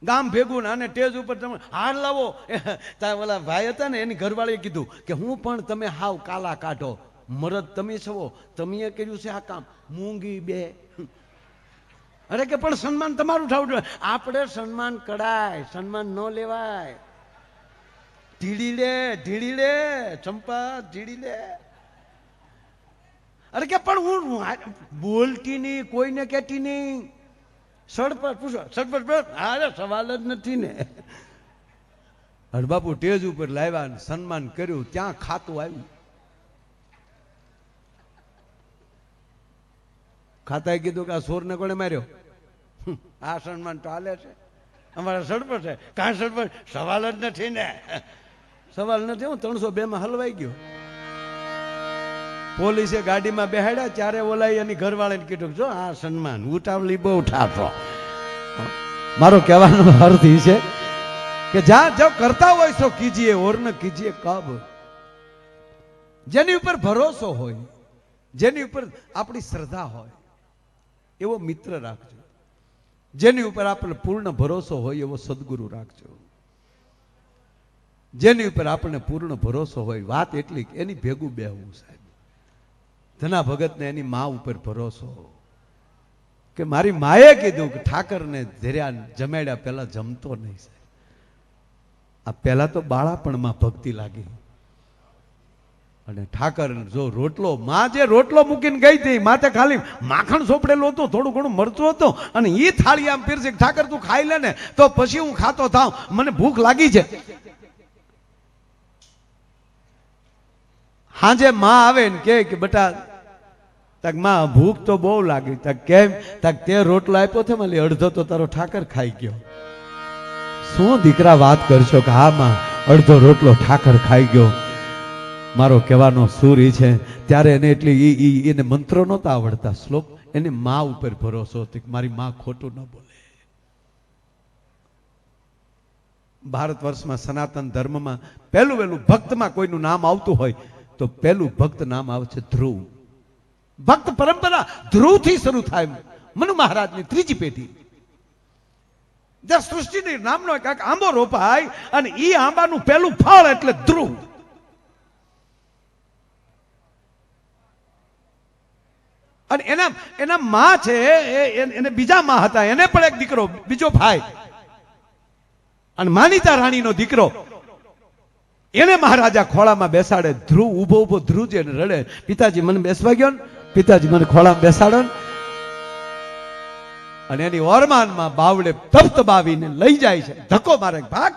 ગામ ભેગું. આને ટેજ ઉપર તમે હાર લાવો. ઓલા ભાઈ હતા ને એની ઘરવાળીએ કીધું કે હું પણ તમે હાવ કાલા કાઢો, મરદ તમે છો, તમે કર્યું છે આ કામ. મૂંગી બે. અરે કે પણ સન્માન તમારું થવું જોઈએ. આપણે સન્માન કરાય, સન્માન ન લેવાય. ઢીડી લે, ઢીડી લે, ચંપા ઢીડી લે. અરે કે પણ હું બોલતી નહીં, કોઈને કહેતી નહીં. સરપંચ પૂછો, સરપંચ અરે સવાલ જ નથી ને. અરે બાપુ ટેજ ઉપર લાવ્યા, સન્માન કર્યું, ત્યાં ખાતું આવ્યું. ખાતાએ કીધું કે આ સોરને કોને માર્યો? આ સન્માન તો હાલે છે, અમારા સરપંચ છે. કાં સરપંચ સવાલ જ નથી ને. સવાલ નથી. હું 302 માં હલવાઈ ગયો. પોલીસે ગાડીમાં બેહાડ્યા ત્યારે ઓલાઈ એની ઘરવાળાને કીધું જો આ સન્માન ઉતાવળી બહુ ઠાઠો. મારો કહેવાનો અર્થ એ છે કે જ્યાં જો કરતા હોય તો કીજીએ, ઓર ન કીજીએ કબ. જેની ઉપર ભરોસો હોય, જેની ઉપર આપણી શ્રદ્ધા હોય એવો મિત્ર રાખજો. જેની ઉપર આપણે પૂર્ણ ભરોસો હોય એવો સદગુરુ રાખજો. જેની ઉપર આપણને પૂર્ણ ભરોસો હોય, વાત એટલી એની ભેગું બેહવું સાહેબ. ધના ભગતને એની મા ઉપર ભરોસો કે મારી માએ કીધું કે ઠાકરને ધર્યા જમાડ્યા પહેલા જમતો નહીં સાહેબ. આ પહેલા તો બાળાપણમાં ભક્તિ લાગી. અને ઠાકર જો રોટલો, માં જે રોટલો મૂકીને ગઈ હતી, માથે ખાલી માખણ સોપડેલું હતું, થોડું ઘણું મરચું હતું, અને એ થાળી આમ પીરસે ઠાકર તું ખાઈ લે ને તો પછી હું ખાતો થાવ, મને ભૂખ લાગી છે. હાજે માં આવે ને કે બેટા તક માં ભૂખ તો બહુ લાગી. તક કેમ? તક તે રોટલો આપ્યો છે મને અડધો તો તારો ઠાકર ખાઈ ગયો. શું દીકરા વાત કરશો કે હા માં અડધો રોટલો ઠાકર ખાઈ ગયો. મારો કહેવાનો સૂર એ છે ત્યારે એને એટલી એને મંત્રો નહોતા આવડતા, શ્લોક. એને મા ઉપર ભરોસો હતો કે મારી મા ખોટું ન બોલે. ભારત વર્ષમાં સનાતન ધર્મમાં પહેલું ભક્તમાં કોઈનું નામ આવતું હોય તો પહેલું ભક્ત નામ આવે છે ધ્રુવ. ભક્ત પરંપરા ધ્રુવથી શરૂ થાય. મનુ મહારાજની ત્રીજી પેઢી. જ્યાં સૃષ્ટિની નામનો એક આંબો રોપાય અને ઈ આંબાનું પહેલું ફળ એટલે ધ્રુવ. અને એના માં છે, એને બીજા માં હતા, એને પણ એક દીકરો, બીજો ભાઈ, અને માનીતા રાણીનો દીકરો. એને મહારાજા ખોળામાં બેસાડે. ધ્રુવ ઉભો ઉભો ધ્રુજે ને રડે, પિતાજી મને બેસવા ગયો ને, પિતાજી મને ખોળામાં બેસાડો ને. અને એની ઓરમાનમાં બાવડે તપતબાવીને લઈ જાય છે, ધક્કો મારે, ભાગ,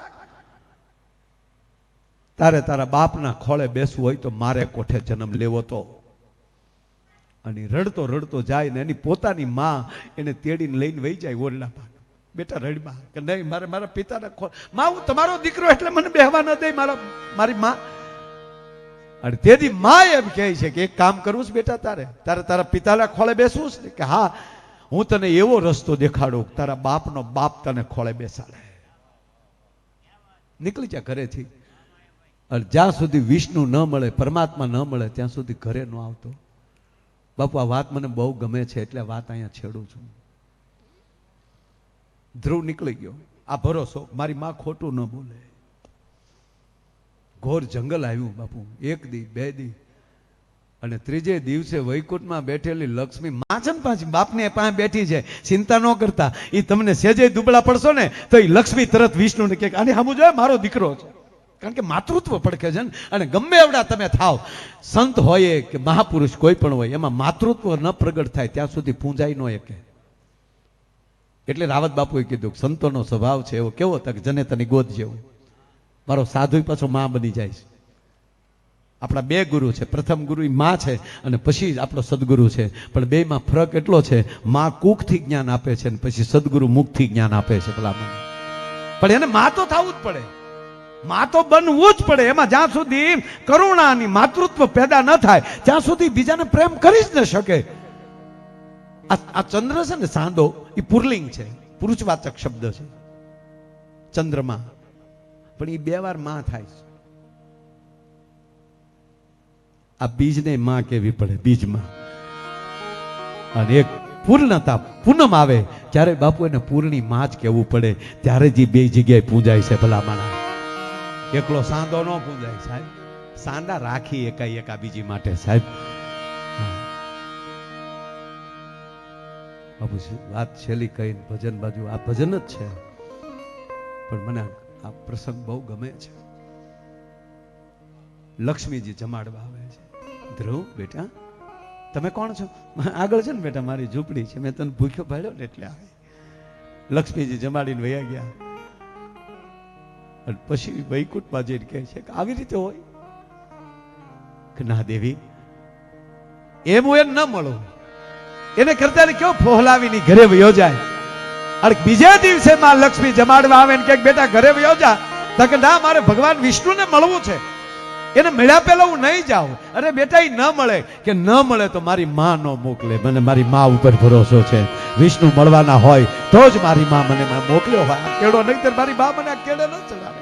તારે તારા બાપના ખોળે બેસવું હોય તો મારે કોઠે જન્મ લેવો તો. અને રડતો રડતો જાય ને એની પોતાની માં એને તેડીને લઈને વહી જાય ઓરડા ભાગ. બેટા રડમાં કે નહીં, મારે મારા પિતાના ખોળ, માં હું તમારો દીકરો એટલે મને બેહવા ન દે મારી માં. અને તેથી માં એમ કહે છે કે એક કામ કરવું છે બેટા, તારે તારા પિતાના ખોળે બેસવું છે કે હા, હું તને એવો રસ્તો દેખાડું, તારા બાપનો બાપ તને ખોળે બેસાડે. નીકળી જા ઘરેથી. અને જ્યાં સુધી વિષ્ણુ ન મળે, પરમાત્મા ન મળે, ત્યાં સુધી ઘરે ન આવતો. બાપુ આ વાત મને બહુ ગમે છે એટલે વાત અહીંયા છેડું છું. ધ્રુવ નીકળી ગયો. આ ભરોસો મારી માં ખોટું ન બોલે. ઘોર જંગલ આવ્યું બાપુ. એક દી, બે દી, અને ત્રીજે દિવસે વૈકુંઠમાં બેઠેલી લક્ષ્મી માચન પાંચ બાપને પાસે બેઠી છે. ચિંતા ન કરતા, એ તમને સેજે દુબળા પડશો ને તો એ લક્ષ્મી તરત વિષ્ણુને કહે આને સામું જોઈએ, મારો દીકરો છે. કારણ કે માતૃત્વ પડખે છે ને. અને ગમે એવડા તમે થાવ, સંત હોય કે મહાપુરુષ કોઈ પણ હોય, એમાં માતૃત્વ ન પ્રગટ થાય ત્યાં સુધી પૂંજાઈ ન શકે. એટલે રાવત બાપુએ કીધું સંતોનો સ્વભાવ છે એવો કેવો તક જનેતાની ગોદ જેવું. મારો સાધુ પાછો માં બની જાય છે. આપણા બે ગુરુ છે, પ્રથમ ગુરુ માં છે અને પછી આપણો સદગુરુ છે. પણ બેમાં ફરક એટલો છે, માં કુખથી જ્ઞાન આપે છે અને પછી સદગુરુ મુખથી જ્ઞાન આપે છે. ભલામણ પણ એને માં તો થવું જ પડે, માં તો બનવું જ પડે. એમાં જ્યાં સુધી કરુણાની માતૃત્વ પેદા ન થાય ત્યાં સુધી બીજાને પ્રેમ કરી જ ન શકે. આ ચંદ્ર છે ને, સાંદો, એ પુરલિંગ છે, પુરુષવાચક શબ્દ છે ચંદ્રમાં. પણ એ બે વાર માં થાય છે. આ બીજને માં કેવી પડે, બીજમાં. અને એક પૂર્ણતા, પૂનમ આવે ત્યારે બાપુ એને પૂર્ણી માં જ કેવું પડે. ત્યારે જ બે જગ્યાએ પૂજાય છે ભલામણા. એકલો સાંદો ન પૂજાય સાહેબ. સાંદા રાખી એકા બીજી માટે સાહેબ. બાપુ વાત છેલ્લી કહીને ભજન બાજુ, આ ભજન જ છે પણ મને આ પ્રસંગ બહુ ગમે છે. લક્ષ્મીજી જમાડવા આવે છે. ધ્રુવ બેટા તમે કોણ છો? આગળ છે ને બેટા મારી ઝૂંપડી છે, મેં તને ભૂખ્યો ભાડ્યો ને એટલે આવે. લક્ષ્મીજી જમાડીને વયા ગયા. અને પછી વૈકુંઠમાં જઈને કહે છે કે આવી રીતે હોય કે ના દેવી, એમ હું એને ન મળું. એને કરતા કેવો ફોહલાવીની ઘરે વયો જાય. અને બીજે દિવસે માં લક્ષ્મી જમાડવા આવે ને કે બેટા ઘરે વયો જા. તો કે ના, મારે ભગવાન વિષ્ણુને મળવું છે, એને મળ્યા પહેલા હું નહીં જાઉં. અરે બેટા એ ન મળે કે ન મળે તો મારી માં ન મોકલે. મને મારી માં ઉપર ભરોસો છે. વિષ્ણુ મળવાના હોય તો જ મારી માં મને મોકલ્યો હોય. આ કેળો નહીં તો મારી માં મને આ કેળે ન ચડાવે.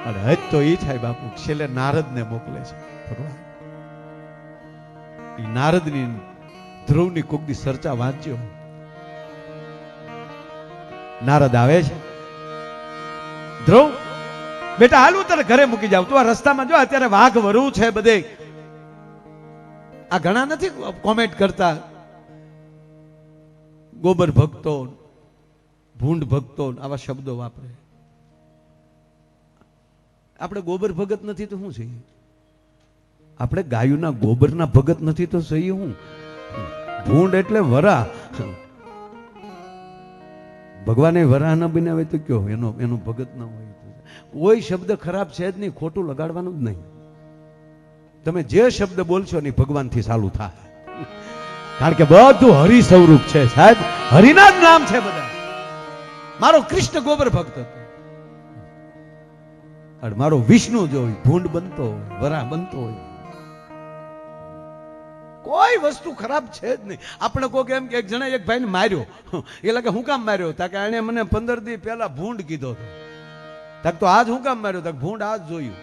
અને હજ તો એ થાય બાપુ, છેલ્લે નારદને મોકલે છે ભગવાન. એ નારદની ધ્રુવની કોકની ચર્ચા વાંચ્યો. નારદ આવે છે, ધ્રુવ બેટા હાલું તને ઘરે મૂકી જાવ. તું આ રસ્તામાં જો અત્યારે વાઘ વરુ છે બધે. આ ઘણા નથી કોમેન્ટ કરતા, ગોબર ભક્તો, ભૂંડ ભક્તો આવા શબ્દો વાપરે. આપણે ગોબર ભગત નથી તો શું છે? આપણે ગાયોના ગોબરના ભગત નથી તો સહી હું? ભૂંડ એટલે વરા. ભગવાને વરા ન બનાવે તો કયો એનો ભગત ના હોય. કોઈ શબ્દ ખરાબ છે જ નહીં, ખોટું લગાડવાનું જ નહીં. તમે જે શબ્દ બોલશો ને ભગવાનથી ચાલુ થાય. કારણ કે બધું હરિ સ્વરૂપ છે સાહેબ, હરિના જ નામ છે બધા. મારો કૃષ્ણ ગોબર ભક્ત હતો, અને મારો વિષ્ણુ જો ભૂંડ બનતો હોય, વરા બનતો હોય, કોઈ વસ્તુ ખરાબ છે જ નહીં. આપણે કોઈ એમ કે એક જણા એક ભાઈને માર્યો, એ લાગે હું કામ માર્યો? તાકે એને મને 15 દી પહેલા ભૂંડ કીધો હતો. તાક તો આજ હું કામ માર્યો? તાક ભૂંડ આજ જોયું.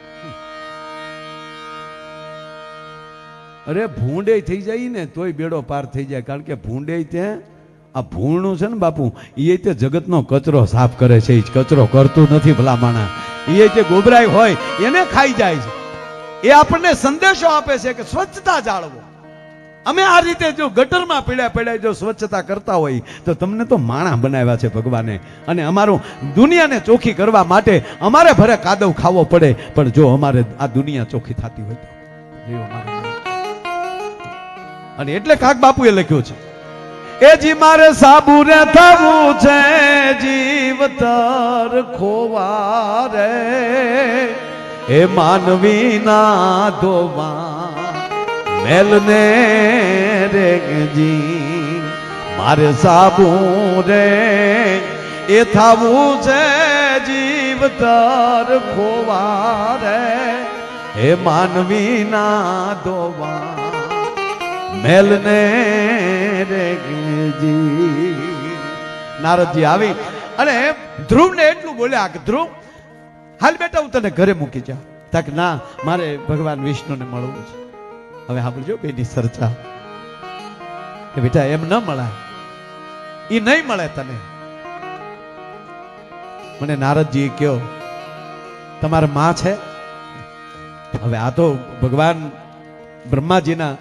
અરે ભૂંડે થઈ જાય ને તોય બેડો પાર થઈ જાય, કારણ કે ભૂંડે ત્યાં આ ભૂણનું છે ને બાપુ, એ તે જગતનો કચરો સાફ કરે છે, એ કચરો કરતું નથી ભલા માણા, એ તે ગોબરાઈ હોય એને ખાઈ જાય છે. એ આપણને સંદેશો આપે છે કે સ્વચ્છતા જાળવો. અમે આ રીતે જો ગટરમાં પીડ્યા જો સ્વચ્છતા કરતા હોય તો તમને તો માણા બનાવ્યા છે ભગવાને, અને અમારું દુનિયાને ચોખ્ખી કરવા માટે અમારે ભરે કાદવ ખાવો પડે, પણ જો અમારે આ દુનિયા ચોખ્ખી થતી હોય તો. અને એટલે કાક બાપુએ લખ્યું છે, એ જી મારે સાબુરે થવું છે જીવતર ખોવા રે, એ માનવી ના ધોવા મેલને રેગજી, મારે સાબુ રે એ થવું છે જીવતર ખોવા રે, એ માનવી ના ધોવા મેલને રેગજી. નારદજી આવી અને ધ્રુવને એટલું બોલ્યા કે ધ્રુવ હાલ બેટા હું તને ઘરે મૂકી જાઉં. તક ના, મારે ભગવાન વિષ્ણુને મળવું છે. હવે સાંભળજો બેની ચર્ચા કે બેટા એમ ન મળાય, એ નહીં મળે તને. મને નારદજી કહ્યો તમારા માં છે? હવે આ તો ભગવાન બ્રહ્માજીના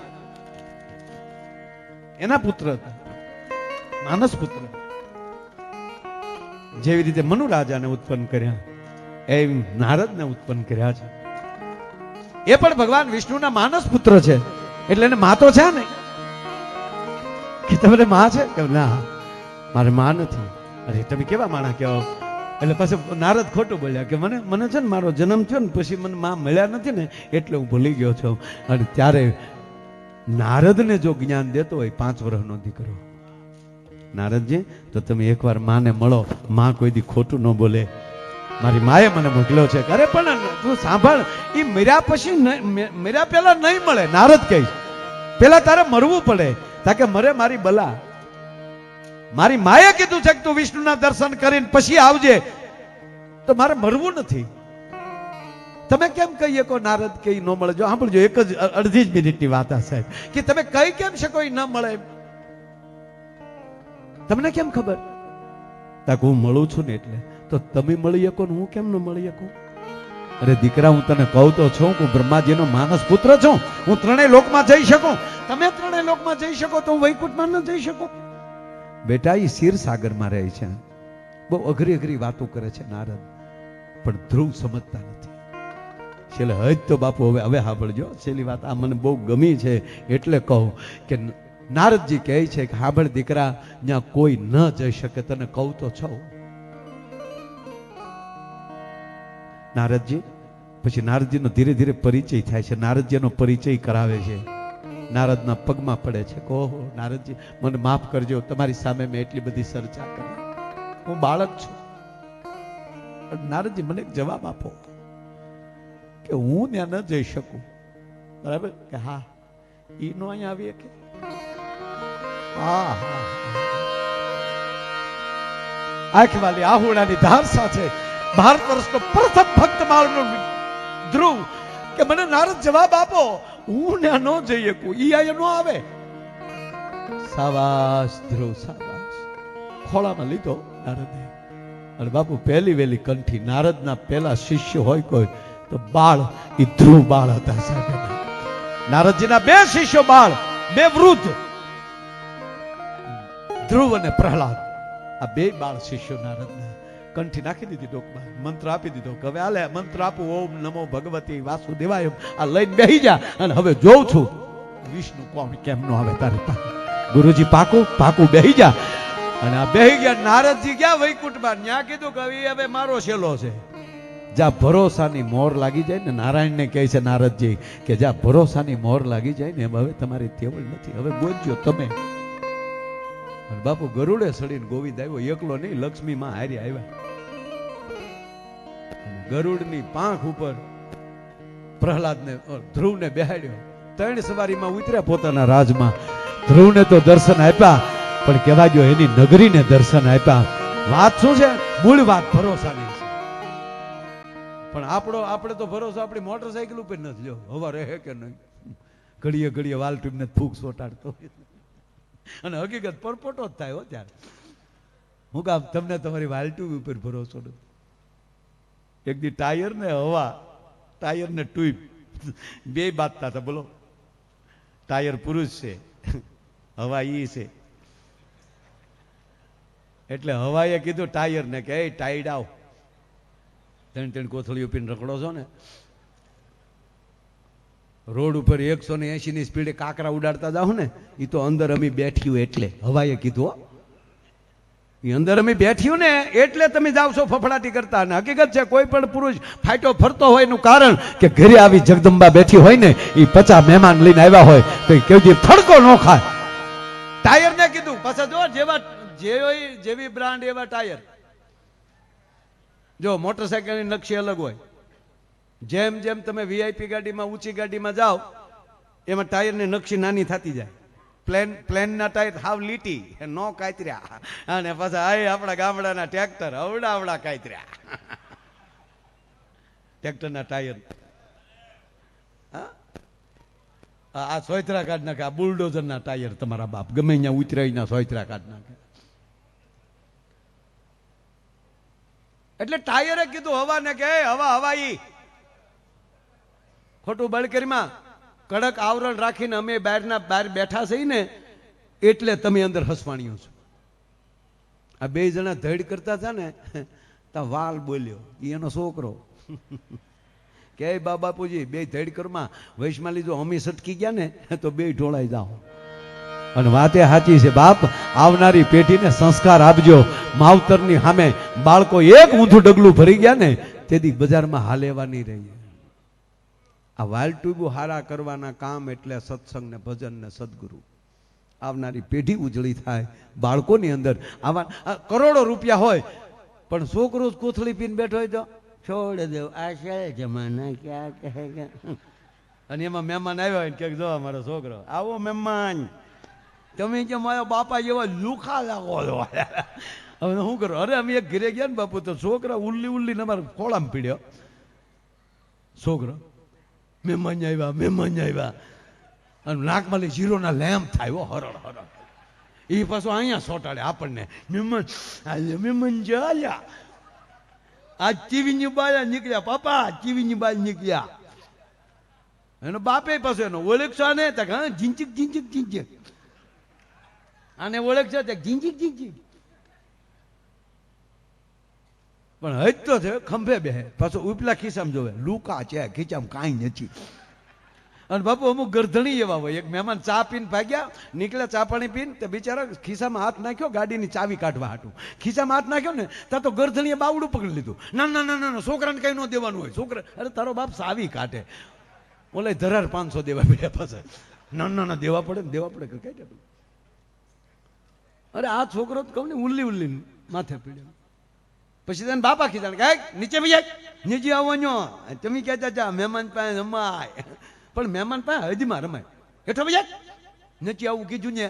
એના પુત્ર હતા, માનસ પુત્ર. જેવી રીતે મનુ રાજાને ઉત્પન્ન કર્યા એમ નારદને ઉત્પન્ન કર્યા છે. એ પણ ભગવાન વિષ્ણુના માનસ પુત્ર છે, એટલે એને માં તો છે ને. કે તમને માં છે? કે ના મારે માં નથી. અરે તમે કેવા માણા કહેવાઓ? એટલે પછી નારદ ખોટું બોલ્યા કે મને છે ને મારો જન્મ થયો ને પછી મને માં મળ્યા નથી ને એટલે હું ભૂલી ગયો છું. અને ત્યારે નારદને જો જ્ઞાન દેતો હોય 5 વર્ષનો દીકરો, નારદજી તો તમે એકવાર માને મળો, માં કોઈ દી ખોટું ન બોલે. મારી માએ મને મોકલ્યો છે. અરે પણ તું સાંભળ, એ મર્યા પછી મર્યા પહેલા નહીં મળે. નારદ કહે પેલા તારે મરવું પડે, તાકે મરે મારી બલા. મારી માએ કીધું છે કે તું વિષ્ણુના દર્શન કરીને પછી આવજે, તો મારે મરવું નથી. તમે કેમ કહી શકો નારદ કે ન મળે? જો સાંભળજો, એક જ અડધી જ મિનિટની વાત આ સાહેબ, કે તમે કઈ કેમ શકો એ ન મળે? તમને કેમ ખબર? તાક હું મળું છું ને એટલે. તો તમે મળી શકો ને હું કેમ ન મળી શકું? અરે દીકરા, હું તને કહું તો છું, હું બ્રહ્માજીનો માનસ પુત્ર છું, હું 3 લોકમાં જઈ શકું. તમે 3 લોકમાં જઈ શકો તો હું વૈકુંઠમાં ન જઈ શકું? બેટા એ ક્ષીરસાગરમાં રહે છે, બહુ અઘરી વાતો કરે છે નારદ, પણ ધ્રુવ સમજતા નથી. છેલ્લે હજ તો બાપુ હવે સાંભળજો, છેલ્લી વાત આ મને બહુ ગમી છે એટલે કહું કે નારદજી કહે છે કે સાંભળ દીકરા, ત્યાં કોઈ ન જઈ શકે, તને કહું તો છો. નારદજી પછી નારદજીનો ધીરે ધીરે પરિચય થાય છે. નારદજીનો પરિચય કરાવે છે, નારદના પગમાં પડે છે. ઓહો નારદજી મને માફ કરજો, તમારી સામે મેં એટલી બધી ચર્ચા કરી, હું બાળક છું. નારદજી મને એક જવાબ આપો કે હું ત્યાં ન જઈ શકું, બરાબર? કે હા, ઈ નો અહીંયા આવીએ કે આંખ વાલી આહુડાની ધાર સાથે ભારત વર્ષનો પ્રથમ ભક્ત મારનો ધ્રુવ કે મને નારદ જવાબ આપો, હું ત્યાં ન જઈ શકું, ઈ અહીંયા ન આવે. સાબાશ ધ્રુવ સાબાશ. ખોળામાં લીધો નારદે. અને બાપુ પહેલી વેલી કંઠી, નારદના પહેલા શિષ્ય હોય કોઈ તો બાળ, એ ધ્રુવ બાળ હતા સાહેબ. નારદજીના 2 શિષ્યો બાળ, 2 વૃદ્ધ, ધ્રુવ અને પ્રહલાદ. આ 2 બાળ શિષ્યો નારદના. કંઠી નાખી દીધી ડોકમાં, મંત્ર આપી દીધો કે હવે આલે મંત્ર આપું, ઓમ નમો ભગવતી વાસુદેવાય. આ લઈને બેહી જા અને હવે જોઉં છું વિષ્ણુ કોણ કેમ નો આવે તારી પાસે. ગુરુજી પાકું બેહી જા. અને આ બેહી ગયા. નારદજી ગયા વૈકુંઠમાં, ત્યાં કીધું કે હવે મારો છેલ્લો છે. જ્યાં ભરોસાની મોર લાગી જાય ને, નારાયણને કહે છે નારદજી કે જ્યાં ભરોસાની મોર લાગી જાય ને, હવે તમારી તેવડ નથી, હવે બોલજો તમે. અને બાપુ ગરુડે સડીને ગોવિંદ આવ્યો, એકલો નહીં, લક્ષ્મી માં હારી આવ્યા. ગરુડની પાંખ ઉપર પ્રહલાદને ધ્રુવને બેહાડ્યો. 3 સવારીમાં ઉતર્યા પોતાના રાજમાં. ધ્રુવને તો દર્શન આપ્યા, પણ કહેવા ગયો એની નગરીને દર્શન આપ્યા. વાત શું છે? મૂળ વાત ભરોસાની છે. પણ આપણે તો ભરોસો આપણી મોટરસાઇકલ ઉપર નથી. લ્યો હવા રહે કે નહીં, ઘડીએ ઘડીએ વાલ ટ્યુબને ફૂગ સોટાડતો અને હકીકત પરપોટો જ થાય હો ત્યારે. હું કામ તમને તમારી વાલ ટ્યુબ ઉપર ભરોસો નથી. એક દી ટાયર ને હવા, ટાયર ને ટ્યુબ બે બાંધતા હતા. બોલો, ટાયર પુરુષ છે, હવા ઈ છે. એટલે હવાએ કીધું ટાયર ને કે એ ટાઈડ આવ, ત્રણ કોથળીઓ પીને રખડો છો ને. રોડ ઉપર 180 ની સ્પીડે કાકરા ઉડાડતા જાવ ને, એ તો અંદર અમે બેઠ્યું એટલે હવાએ કીધું. એ અંદર અમે બેઠ્યું ને એટલે તમે જાવ છો ફફડાટી કરતા. અને હકીકત છે કોઈ પણ પુરુષ ફાટો ફરતો હોય એનું કારણ કે ઘરે આવી જગદંબા બેઠી હોય ને, એ 50 મહેમાન લઈને આવ્યા હોય તો એ કેવી થડકો ન ખાય. ટાયર ને કીધું. પાછા જો જેવી બ્રાન્ડ એવા ટાયર. જો મોટરસાયકલની નકશી અલગ હોય. જેમ જેમ તમે વીઆઈપી ગાડીમાં, ઊંચી ગાડીમાં જાઓ એમાં ટાયરની નકશી નાની થતી જાય. પ્લેનના ટાયર હાવ લીટી નો કાતર્યા, અને પાછા આપણા ગામડાના ટ્રેક્ટર અવડા કાતર્યા. ટ્રેક્ટરના ટાયર આ સોયત્રા કાઢ નાખે. આ બુલડોઝરના ટાયર તમારા બાપ ગમે અહીંયા ઉતરાઈના સોયત્રા કાઢ નાખે. એટલે ટાયરે કીધું હવાને કે હવા ઈ ખોટું બળકરીમાં કડક આવરણ રાખીને અમે બહાર બેઠા છીએ ને એટલે તમે અંદર હસવાણીઓ છો. આ બે જણા ધડ કરતા હતા ને, તા વાલ બોલ્યો એનો છોકરો કે બાપુજી બે ધડ કરમાં વૈશમાં લીધો, અમે સટકી ગયા ને તો બે ઢોળાઈ જાઓ. અને વાતે સાચી છે બાપ, આવનારી પેઢીને સંસ્કાર આપજો. માવતરની સામે બાળકો એક ઊંધું ડગલું ભરી ગયા ને તેથી બજારમાં હાલેવા નહીં રહી. આ વાલ ટ્યુબો હારા કરવાના કામ એટલે સત્સંગ ને ભજન ને સદગુરુ. આવનારી પેઢી ઉજળી થાય. બાળકોની અંદર આવા કરોડો રૂપિયા હોય પણ છોકરો જ કોથળી પીને બેઠો હોય તો છોડ દેવ આ છે જમાના ક્યાં કહેગા. અને એમાં મહેમાન આવ્યા હોય કે જો અમારો છોકરો આવો મહેમાન, તમે કે મારા બાપા જેવા લુખા લાગો છો. હવે શું કરો? અરે અમે એક ઘરે ગયા ને બાપુ તો છોકરા ઉલ્લી ને અમારા ખોળામાં પીડ્યો. છોકરો મહેમાન આવ્યા અને નાકમાં જીરોના લેમ્પ થાય હરડ. એ પાછું અહીંયા સોટાડે આપણને મહેમાન ચાલ્યા. આજ ટીવીની બાયા નીકળ્યા પાપા, ટીવીની બાય નીકળ્યા. એનો બાપે પાછો એનો ઓળખશો ને હા ઝીંચક આને ઓળખશો તે ઝીંચક. પણ હજ તો છે ખંભે બેહે, પાછો ઉપલા ખિસ્સામાં જોવે લુકા છે, ખીચામાં કાંઈ નથી. અને બાપુ અમુક ગરધણી એવા હોય, એક મહેમાન ચા પીને ભાગ્યા, નીકળ્યા ચા પાણી પીને, તે બિચારા ખિસ્સામાં હાથ નાખ્યો ગાડીની ચાવી કાઢવા હાટું. ખિસ્સામાં હાથ નાખ્યો ને ત્યાં તો ગરધણીએ બાવડું પકડી લીધું. ના છોકરાને કઈ ન દેવાનું હોય. છોકરા અરે તારો બાપ ચાવી કાઢે, ઓલે ધરાર 500 દેવા પડ્યા પાછા. ના દેવા પડે ને દેવા પડે કઈ. અરે આ છોકરો કહું ને ઉલ્લી માથે પીડ્યો. પછી તને બાપા કીધા કે નીચે ભાઈ નીચે આવવાનો. તમે કહેતા હતા મહેમાન પાસે રમાય, પણ મહેમાન પાસે હદીમાં રમાય. હેઠો ભાઈ નીચે આવું કીધું ને,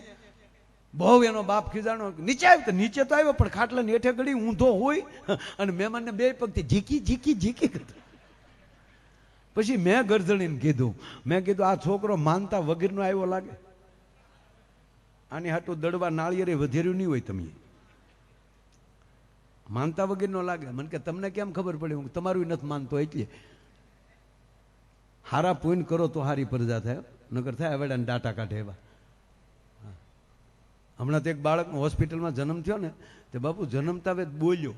બહુ એનો બાપ ખીજાણો. નીચે આવ્યો તો નીચે તો આવ્યો પણ ખાટલાની હેઠે ગળી ઊંધો હોય અને મહેમાનને બે પગથી ઝીકી કરતા. પછી મેં ગરજણીને કીધું, આ છોકરો માનતા વગરનો આવ્યો લાગે. આની હાટું દડવા નાળિયેરે વધેર્યું નહીં હોય. તમે માનતા વગર નો લાગે. મને કે તમને કેમ ખબર પડે? હું તમારું નથી માનતો એટલે. હારા પૂન કરો તો હારી પ્રજા થાય, નગર થાય અવેડાને ડાટા કાઢે એવા. હમણાં તો એક બાળકનો હોસ્પિટલમાં જન્મ થયો ને, તે બાપુ જન્મતા વેદ બોલ્યો.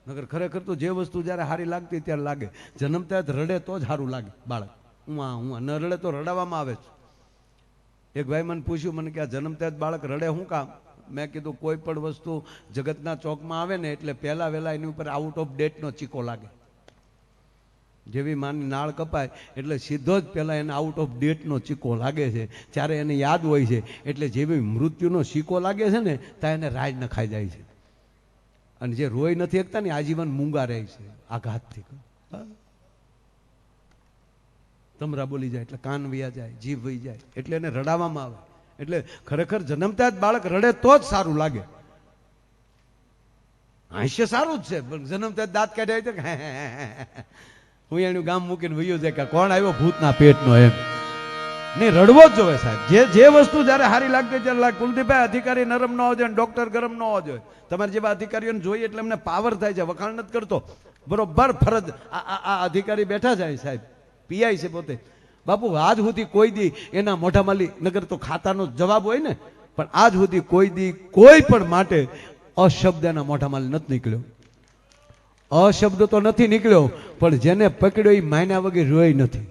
નગર ખરેખર તો જે વસ્તુ જ્યારે હારી લાગતી ત્યારે લાગે. જન્મતા રડે તો જ સારું લાગે બાળક. હું ન રડે તો રડાવવામાં આવે છે. એક ભાઈ મને પૂછ્યું, મને કે આ જન્મતા જ બાળક રડે શું કામ? મેં કીધું કોઈ પણ વસ્તુ જગતના ચોકમાં આવે ને એટલે પહેલા વહેલા એની ઉપર આઉટ ઓફ ડેટનો ચીકો લાગે. જેવી માની નાળ કપાય એટલે સીધો જ પહેલા એને આઉટ ઓફ ડેટનો ચીકો લાગે છે. ત્યારે એને યાદ હોય છે એટલે જેવી મૃત્યુનો સિક્કો લાગે છે ને ત્યાં એને રાજ નખાઈ જાય છે. અને જે રોઈ નથી શકતા ને આજીવન મૂંગા રહે છે આઘાતથી. તમરા બોલી જાય એટલે કાન વયા જાય, જીભ વહી જાય એટલે એને રડાવવામાં આવે. એટલે ખરેખર જન્મતા જ બાળક રડે તો જ સારું લાગે. હાસ્ય સારું જ છે પણ જન્મતા જ દાંત કાઢ્યા હોય તો હું એનું ગામ મૂકીને વયો જાય કે કોણ આવ્યો ભૂતના પેટનો એમ. નહીં, રડવો જ જોવે સાહેબ. જે વસ્તુ જ્યારે સારી લાગતી ત્યારે લાગે. કુલદીપભાઈ, અધિકારી નરમ ન હોવો જોઈએ, ડોક્ટર ગરમ ન હોવો જોઈએ. તમારે જેવા અધિકારીઓને જોઈએ એટલે એમને પાવર થાય છે, વખાણ નથી કરતો. બરોબર ફરજ આ અધિકારી બેઠા જાય સાહેબ, પીઆઈ છે પોતે. બાપુ આજ સુધી કોઈ દી એના મોઢામાંથી નગર તો ખાતાનો જવાબ હોય ને, પણ આજ સુધી કોઈ દી કોઈ પણ માટે અશબ્દ એના મોઢામાંથી નથી નીકળ્યો. અશબ્દ તો નથી નીકળ્યો, પણ જેને પકડ્યો એ માયના વગર રોય નથી.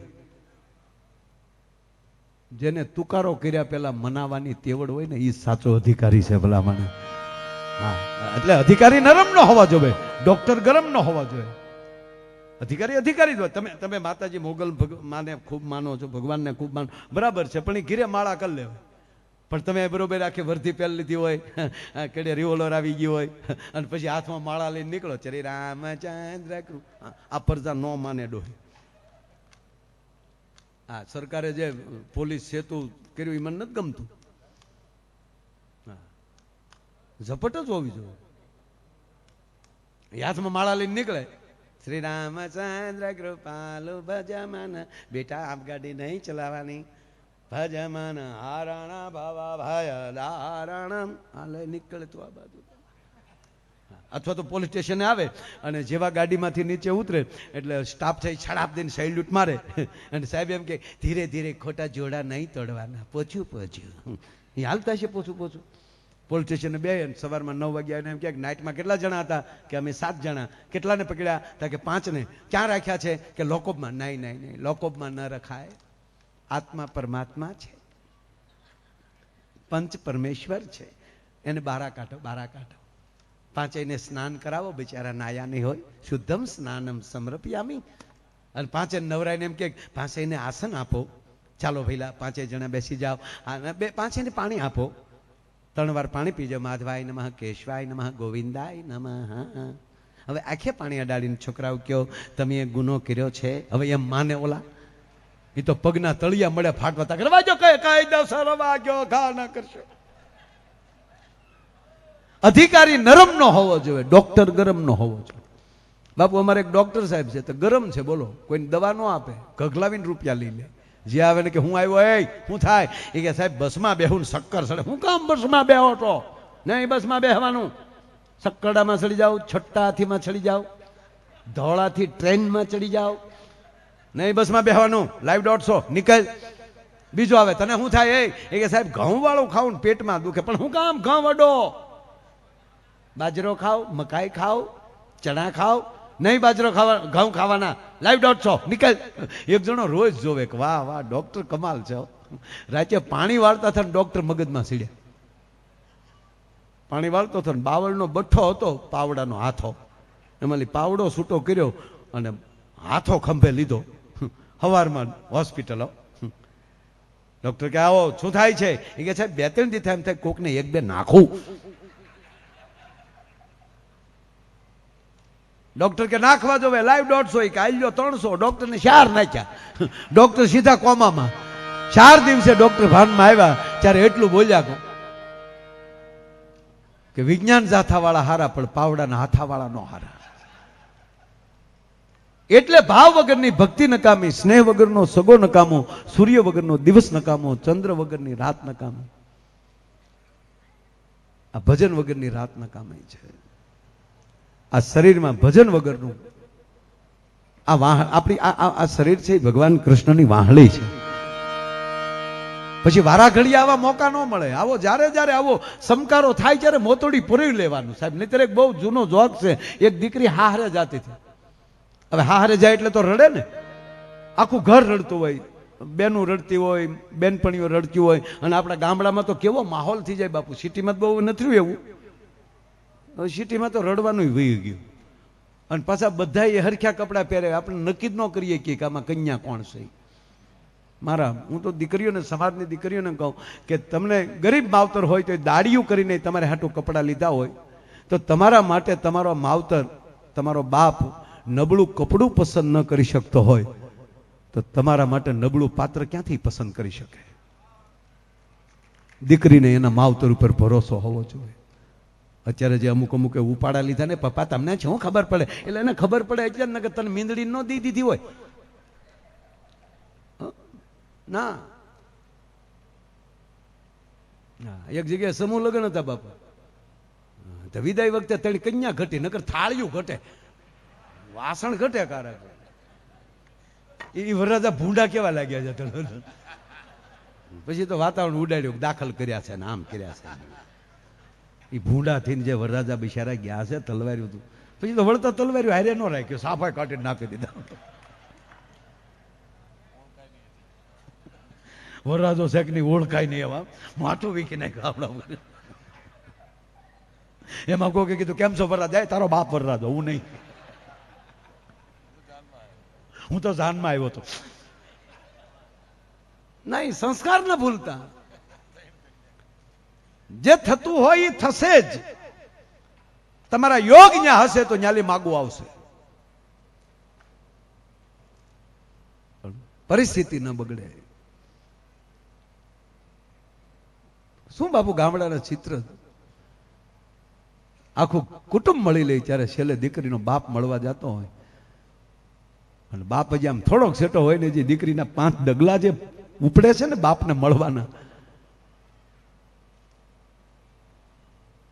જેને તુકારો કર્યા પેલા મનાવાની તેવડ હોય ને એ સાચો અધિકારી છે ભલામણ. હા, એટલે અધિકારી નરમ ન હોવા જોઈએ, ડોક્ટર ગરમ ન હોવા જોઈએ. અધિકારી અધિકારી જ હોય. તમે માતાજી મોગલ માને ખૂબ માનો છો, ભગવાનને ખૂબ માનો, બરાબર છે, પણ એ ઘીરે માળા કરી લેવાય. પણ તમે બરોબર આખી વર્ધી પહેરી લીધી હોય, કેડે રિવોલ્વર આવી ગયું હોય, અને પછી હાથમાં માળા લઈને નીકળો, શ્રી રામચંદ્ર આ પરજા ન માને ડોહી. હા, સરકારે જે પોલીસ સેતુ કર્યું એ મને નથી ગમતું. ઝપટ જ હોવી જોઈએ. હાથમાં માળા લઈને નીકળે, શ્રી રામચંદ્ર કૃપાલુ ભજમાન, બેટા આપ ગાડી નહીં ચલાવવાની, ભજમાન હારાણા ભાવા ભાય દારાણા, હાલે નીકળે તો આ બાજુ. અથવા તો પોલીસ સ્ટેશને આવે અને જેવા ગાડીમાંથી નીચે ઉતરે એટલે સ્ટાફ થઈ છડાપ દઈને સેલ્યુટ મારે, અને સાહેબ એમ કે ધીરે ધીરે ખોટા જોડા નહીં તોડવાના, પોછું પોછું. એ હાલતા છે પોછું પોછું. પોલીસ સ્ટેશને બે સવારમાં 9 વાગ્યા એમ કે નાઇટમાં કેટલા જણા હતા? કે અમે 7 જણા. કેટલાને પકડ્યા? તા કે 5 ને. ક્યાં રાખ્યા છે? કે લોકઅપમાં. નહીં, લોકઅપમાં ન રખાય. આત્મા પરમાત્મા છે, પંચ પરમેશ્વર છે, એને બારા કાઢો, બારા કાઢો. 5 સ્નાન કરાવો, બિચારા નાયા નહીં હોય. શુદ્ધમ સ્નાનમ સમર્પયામી. અને 5 નવરાઈને એમ કે 5 આસન આપો, ચાલો ભઈલા 5 જણા બેસી જાઓ, 5 પાણી આપો, 3 વાર પાણી પીજો. માધવાય નમઃ, કેશવાય નમઃ, ગોવિંદાય નમઃ. હવે આખે પાણી અડાડીને છોકરાઓ કયો તમે એ ગુનો કર્યો છે? હવે એમ માને ઓલા? એ તો પગના તળિયા મળે ફાટવાતા કરવા જો કઈ દો સરવા ગયો ઘા ન કરશો. અધિકારી નરમ ન હોવો જોઈએ, ડોક્ટર ગરમ ન હોવો જોઈએ. બાપુ અમારે એક ડોક્ટર સાહેબ છે તો ગરમ છે, બોલો, કોઈને દવા ન આપે, ગગલાવીને રૂપિયા લઈ લે. જે આવે ને કે હું આવ્યો, એ શું થાય? એ કે સાહેબ બસમાં બેહું ને શક્કર સડે. હું કામ બસમાં બેહો છો? નહીં, બસમાં બેહવાનું. સક્કરડામાં ચડી જાઓ, છઠ્ઠા હાથીમાં ચડી જાઓ, ધોળાથી ટ્રેનમાં ચડી જાઓ. નહીં, બસમાં બેહવાનું. લાઈવ 150 નીકળ. બીજો આવે, તને શું થાય? એ કે સાહેબ ઘઉં વાળું ખાવું ને પેટમાં દુખે. પણ હું કામ ઘઉં વડો? બાજરો ખાઓ, મકાઈ ખાઓ, ચણા ખાઓ. નહીં બાજરો ખાવા, ઘઉં ખાવાના. લાઈવ 150 નીકળ. એક જણો રોજ જોવે કે વાહ વાહ ડોક્ટર કમાલ છે. રાતે પાણી વાળતા હતા ડોક્ટર મગજમાં સીડે. પાણી વાળતો હતો ને બાવળનો બઠ્ઠો હતો, પાવડાનો હાથો. એમાંથી પાવડો છૂટો કર્યો અને હાથો ખંભે લીધો. સવારમાં હોસ્પિટલો. ડોક્ટર કે આવો, શું થાય છે? એ કે સાહેબ 2-3 દી થાય એમ થાય કોકને 1-2 નાખું. ડોક્ટર કે નાખવા જોવે. લાઈવ 150 કે આલ્યો 300. ડોક્ટરને 4 નાખ્યા. ડોક્ટર સીધા કોમામાં. 4 દિવસે ડોક્ટર ભાનમાં આવ્યા ત્યારે એટલું બોલ્યા કે વિજ્ઞાન જાથાવાળા હારા પણ પાવડાના હાથાવાળા નો હારા. એટલે ભાવ વગરની ભક્તિ નકામી, સ્નેહ વગરનો સગો નકામો, સૂર્ય વગરનો દિવસ નકામો, ચંદ્ર વગરની રાત નકામી, આ ભજન વગરની રાત નકામી છે. આ શરીરમાં ભજન વગરનું આપણી આ શરીર છે ભગવાન કૃષ્ણની વાહળી છે. પછી વારા ઘડી આવા મોકા ન મળે. આવો જ્યારે આવો સમકારો થાય ત્યારે મોતોડી પૂરી લેવાનું સાહેબ. નહીતર એક બહુ જૂનો જોક છે. એક દીકરી હારે જાતી હતી. હવે હારે જાય એટલે તો રડે ને. આખું ઘર રડતું હોય, બેનું રડતી હોય, બેનપણીઓ રડતી હોય. અને આપણા ગામડામાં તો કેવો માહોલ થઈ જાય બાપુ. સિટીમાં તો બહુ નથી એવું. હવે સિટીમાં તો રડવાનું વહી ગયું. અને પાછા બધા એ હરખ્યા કપડાં પહેરે. આપણે નક્કી જ ન કરીએ કે આમાં કન્યા કોણ છે. હું તો દીકરીઓને, સમાજની દીકરીઓને કહું કે તમને ગરીબ માવતર હોય તો દાડિયું કરીને તમારે હાટું કપડાં લીધા હોય તો તમારા માટે તમારો માવતર, તમારો બાપ નબળું કપડું પસંદ ન કરી શકતો હોય તો તમારા માટે નબળું પાત્ર ક્યાંથી પસંદ કરી શકે? દીકરીને એના માવતર ઉપર ભરોસો હોવો જોઈએ. અત્યારે જે અમુક ઉપાડા લીધા ને, પપ્પા તમને શું ખબર પડે? એટલે એને ખબર પડે એટલે ને કે તને મીંદડી ન દીધી હોય ના. એક જગ્યાએ સમૂહ લગ્ન હતા બાપા. તો વિદાય વખતે તેની કન્યા ઘટી, નકર થાળીઓ ઘટે, વાસણ ઘટે કારક. એ વરરાજા ભૂંડા કેવા લાગ્યા છે. પછી તો વાતાવરણ ઉડાડ્યું, દાખલ કર્યા છે ને આમ કર્યા છે. એ ભૂંડા થઈને જે વરરાજા બિચારા ગયા છે તલવાર્યું હતું, પછી તો વળતા તલવાર્યું હારે ન રાખ્યો, સાફા કાઢીને નાખી દીધા. વરરાજો શેકની ઓળખાય નહીં, એવા માથું વીખી નાખ્યું આપણા. એમાં કોઈ કીધું કેમ છો વરરાજા? તારો બાપ વરરાજો, હું નહીં, હું તો જાનમાં આવ્યો હતો. નહીં, સંસ્કાર ન ભૂલતા. જે થતું હોય એ થશે જ. તમારા યોગ ત્યાં હશે તો ન્યાલી માગવું આવશે. પરિસ્થિતિ ન બગડે. શું બાપુ ગામડાના ચિત્ર, આખું કુટુંબ મળી લે ત્યારે છેલ્લે દીકરીનો બાપ મળવા જતો હોય, અને બાપ હજી આમ થોડોક સેટો હોય ને, જે દીકરીના 5 ડગલા જે ઉપડે છે ને બાપને મળવાના,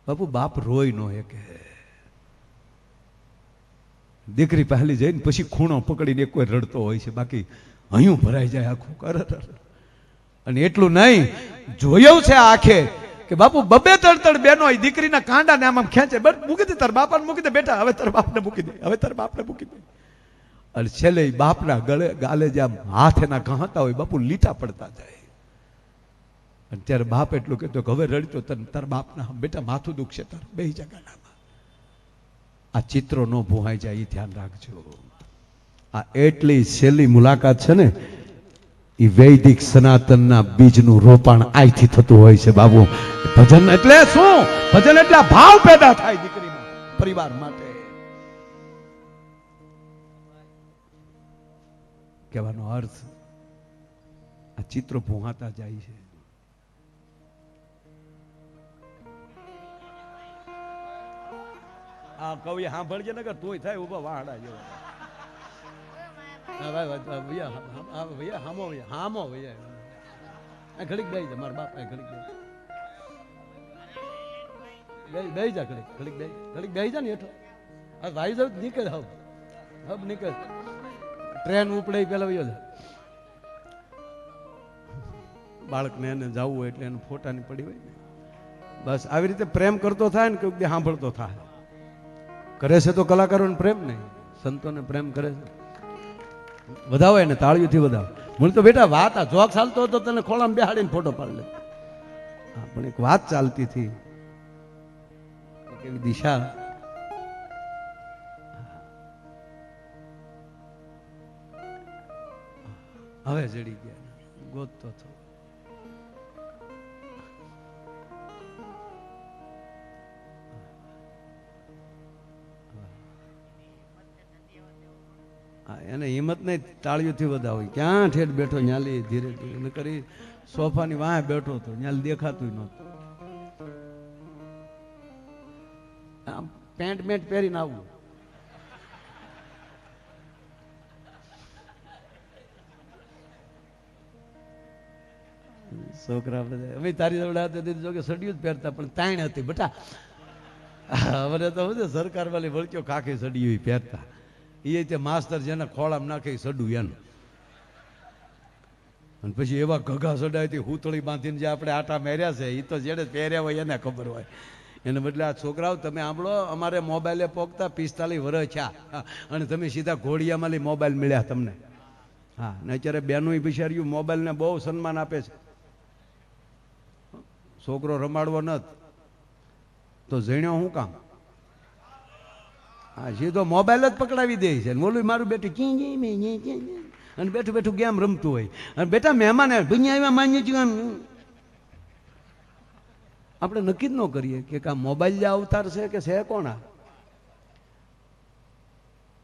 બાપુ બાપ રોય નો કે દીકરી પહેલી જઈને પછી ખૂણો પકડીને કોઈ રડતો હોય છે, બાકી હયું ભરાઈ જાય આખું. અને એટલું નહીં, જોયું છે આંખે કે બાપુ 2-3 બહેનો દીકરીના કાંડા ને આમ ખેંચે, મૂકી દે તાર બાપાને, મૂકી દે બેટા, હવે તાર બાપને મૂકી દે, હવે તાર બાપને મૂકી દે. અને છેલ્લે બાપના ગળે ગાલે જે આમ હાથ એના ઘાતા હોય બાપુ, લીટા પડતા જાય. અને ત્યારે બાપ એટલું કહેતો કે હવે રડતો તને તાર બાપના બેટા માથું દુખશે, તાર બે જગાડામાં. આ ચિત્રો ન ભૂહાઈ જાય એ ધ્યાન રાખજો. આ એટલી છેલ્લી મુલાકાત છે ને, એ વૈદિક સનાતનના બીજનું રોપાણ આઈથી થતું હોય છે બાબુ. ભજન એટલે શું? ભજન એટલે ભાવ પેદા થાય દીકરીમાં, પરિવાર માટે. કહેવાનો અર્થ આ ચિત્રો ભૂહાતા જાય છે. આ કવિ સાંભળજે ને કે તોય થાય ઉભા વાહડા જેવા. ઘડીક બે જા મારા બાપ, ઘડીક બે જા, ઘડીક બે જા ને હેઠો. ભાઈ જાવ નીકળ, હબ નીકળ, ટ્રેન ઉપડે પેલા વયો જા. બાળકને એને જવું હોય એટલે એને ફોટાની પડી હોય ને, બસ આવી રીતે પ્રેમ કરતો થાય ને, કે સાંભળતો થાય. કરે છે તો કલાકારોને પ્રેમ નહીં, સંતોને પ્રેમ કરે છે. વધાવો એને તાળીઓથી વધાવો. મને તો બેટા વાત, આ જોક ચાલતો હતો તને ખોળામાં બેહાડીને ફોટો પાડી લે. હા, પણ એક વાત ચાલતી હતી, એવી દિશા. હવે જડી ગયા, ગોતતો હતો. એને હિંમત નહીં, તાળીઓથી વધાવો. ક્યાં ઠેઠ બેઠો ન્યાલી ધીરે ધીરે કરી સોફાની વાંહે બેઠો હતો, ન્યાલી દેખાતું નહોતું. આમ પેન્ટ મેન્ટ પહેરીને આવવું. છોકરા બધા હવે તારી જોડે જો કે સડિયું જ પહેરતા, પણ તાણ હતી બટા. હવે તો શું છે, સરકાર વાળી વળક્યો ખાખી સડિયું પહેરતા. એ તે માસ્તર જેને ખોળામાં નાખે સડું એનું. અને પછી એવા ઘઘા સડાયથી હુતળી બાંધીને જે આપણે આટા મેર્યા છે, એ તો જેને પહેર્યા હોય એને ખબર હોય. એને બદલે આ છોકરાઓ તમે સાંભળો, અમારે મોબાઈલે પોગતા 45 વર્ષ થયા, અને તમે સીધા ઘોડિયામાં મોબાઈલ મળ્યા તમને. હા, ને અત્યારે બેનું બિચાર્યું મોબાઈલને બહુ સન્માન આપે છે. છોકરો રમાડવો નત તો જણ્યો શું કામ? હા, સીધો મોબાઈલ જ પકડાવી દે છે. બોલું મારું બેટું અને બેઠું બેઠું ગેમ રમતું હોય. અને બેટા મહેમાન આવ્યા માન્ય છું આમ. આપણે નક્કી જ ન કરીએ કે આ મોબાઈલ જે અવતાર છે કે છે કોણ? આ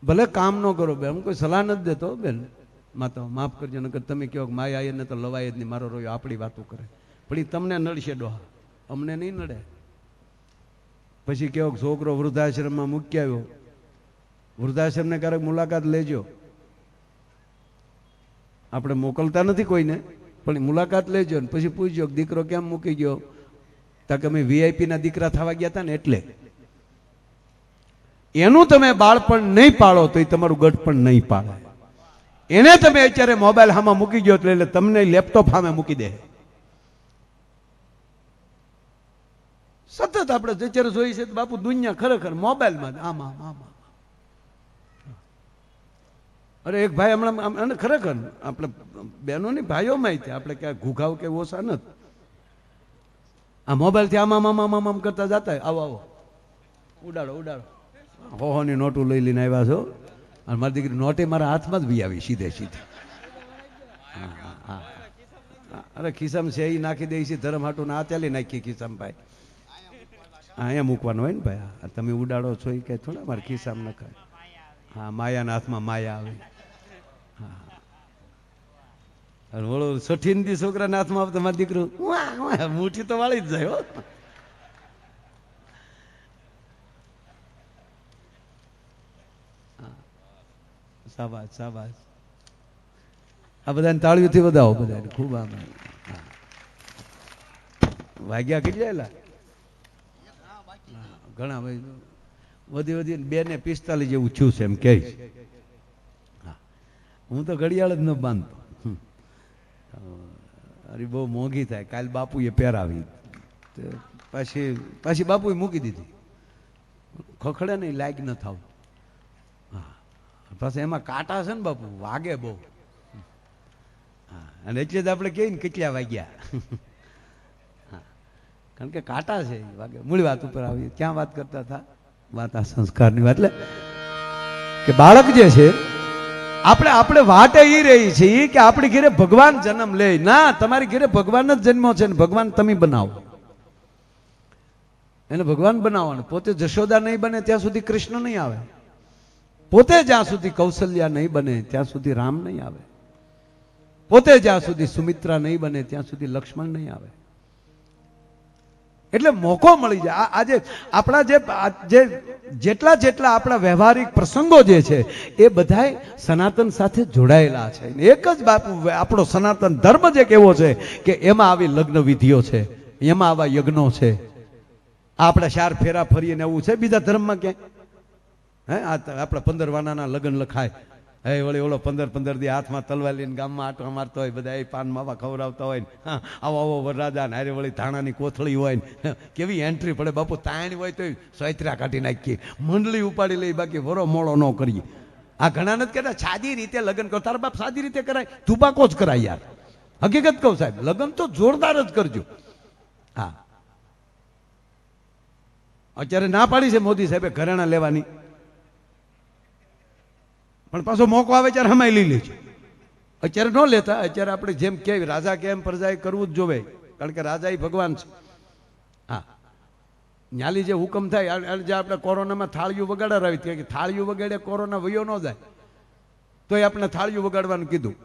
ભલે કામ ન કરો બેન, હું કોઈ સલાહ નથી દેતો બેન, માતા માફ કરજો, નકર તમે કહો માયા એને તો લવાય જ નહીં, મારો રોયો આપણી વાતો કરે. પણ એ તમને નડશે ડોહા, અમને નહીં નડે. પછી કેવો છોકરો વૃદ્ધાશ્રમમાં મૂકી આવ્યો, વૃદ્ધાશ્રમને ક્યારેક મુલાકાત લેજો. આપણે મોકલતા નથી કોઈને, પણ મુલાકાત લેજો ને પછી પૂછજો દીકરો કેમ મૂકી ગયો, કે અમે VIP ના દીકરા થવા ગયા હતા ને એટલે. એનું તમે બાળપણ નહીં પાળો તો એ તમારું ગઢપણ નહીં પાળે. એને તમે અત્યારે મોબાઈલ હામાં મૂકી ગયો એટલે તમને લેપટોપ હામે મૂકી દે. સતત આપણે અત્યારે જોઈએ છે બાપુ દુનિયા ખરેખર મોબાઈલમાં આમાં આમાં. અરે એક ભાઈ હમણાં ખરેખર આપણે બહેનોની ભાઈઓમાં આપણે ક્યાં ઘૂઘાવ કે ઓછા નથી. આ મોબાઈલથી આમ આમ આમ આમ કરતા જતા આવો આવો ઉડાડો ઉડાડો હોની નોટું લઈ લઈને આવ્યા છો અને મારી દીકરી નોટે મારા હાથમાં જ બી આવી સીધે સીધે. અરે ખિસ્સામાં છે એ નાખી દે છે ધરમ હાટું ના ચાલી નાખીએ ખિસ્સામાં ભાઈ. અહીંયા મૂકવાનું હોય ને ભાઈ. તમે ઉડાડો છો એ કઈ થોડા મારા ખિસ્સામાં નખાય. હા માયાના હાથમાં માયા આવે. હા ઓલો 60 છોકરાના હાથમાં આવે તમારા દીકરું મુઠ્ઠી તો વાળી જ જાય. શાબાશ શાબાશ. આ બધાને તાળીઓથી વધાવો બધાને ખૂબ આમ. વાગ્યા કેટલા ઘણા ભાઈ વધી વધી 2:45 જેવું થયું છે એમ કે. હા હું તો ઘડિયાળ જ ન બાંધતો. અરે બહુ મોંઘી થાય. કાલ બાપુએ પહેરાવી પાછી બાપુએ મૂકી દીધી. ખખડે નહીં લાગ ન થાવ. હા પાછા એમાં કાંટા છે ને બાપુ વાગે બહુ. હા અને એટલે જ આપણે કહીએ ને કેટલા વાગ્યા. કારણ કે કાંટા છે વાગે. મૂળ વાત ઉપર આવી ક્યાં વાત કરતા હતા? વાત આ સંસ્કારની વાત. એટલે કે બાળક જે છે આપણે વાટે ઈ રહી છે કે આપણી ઘરે ભગવાન જન્મ લે. ના, તમારી ઘરે ભગવાન જ જન્મો છે ને ભગવાન તમે બનાવો. એને ભગવાન બનાવવાનું. પોતે જશોદા નહીં બને ત્યાં સુધી કૃષ્ણ નહીં આવે. પોતે જ્યાં સુધી કૌશલ્યા નહીં બને ત્યાં સુધી રામ નહીં આવે. પોતે જ્યાં સુધી સુમિત્રા નહીં બને ત્યાં સુધી લક્ષ્મણ નહીં આવે. એટલે મોકો મળી જાય. આજે આપણા જે જેટલા આપણા વ્યવહારિક પ્રસંગો જે છે એ બધાય સનાતન સાથે જોડાયેલા છે. એક જ બાપુ આપણો સનાતન ધર્મ જે કેવો છે કે એમાં આવી લગ્ન વિધિઓ છે, એમાં આવા યજ્ઞો છે. આપણે 4 ફેરા ફરીને એવું છે બીજા ધર્મમાં ક્યાંય? હે આપણા 15 વાનાના લગ્ન લખાય. હે વળી ઓલો 15 દી હાથમાં તલવાર લઈને ગામમાં આટો મારતો હોય, બધા એ પાન માવા ખવડાવતા હોય ને આવો આવો વરરાજા ને હારે વળી ધાણાની કોથળી હોય ને કેવી એન્ટ્રી પડે બાપુ. તાણી હોય તો સોયત્રા કાઢી નાખીએ, મંડળી ઉપાડી લઈ, બાકી વરો મોળો ન કરીએ. આ ઘણા નથી કહેતા સાદી રીતે લગ્ન કરો. તારા બાપ સાદી રીતે કરાય, ધુબાકો જ કરાય યાર. હકીકત કહું સાહેબ, લગ્ન તો જોરદાર જ કરજો. હા અત્યારે ના પાડી છે મોદી સાહેબે ઘરેણા લેવાની, પણ પાછો મોકો આવે ત્યારે હમાઈ લઈ લેજો. અત્યારે ન લેતા. અત્યારે આપણે જેમ કે રાજા કેમ પ્રજાએ કરવું જ જોવે, કારણ કે રાજા એ ભગવાન છે. હા ન્યાલી જે હુકમ થાય જે આપણે કોરોનામાં થાળીઓ વગાડવા આવી કે થાળીઓ વગાડે કોરોના વયો ન જાય તો એ આપણે થાળીઓ વગાડવાનું કીધું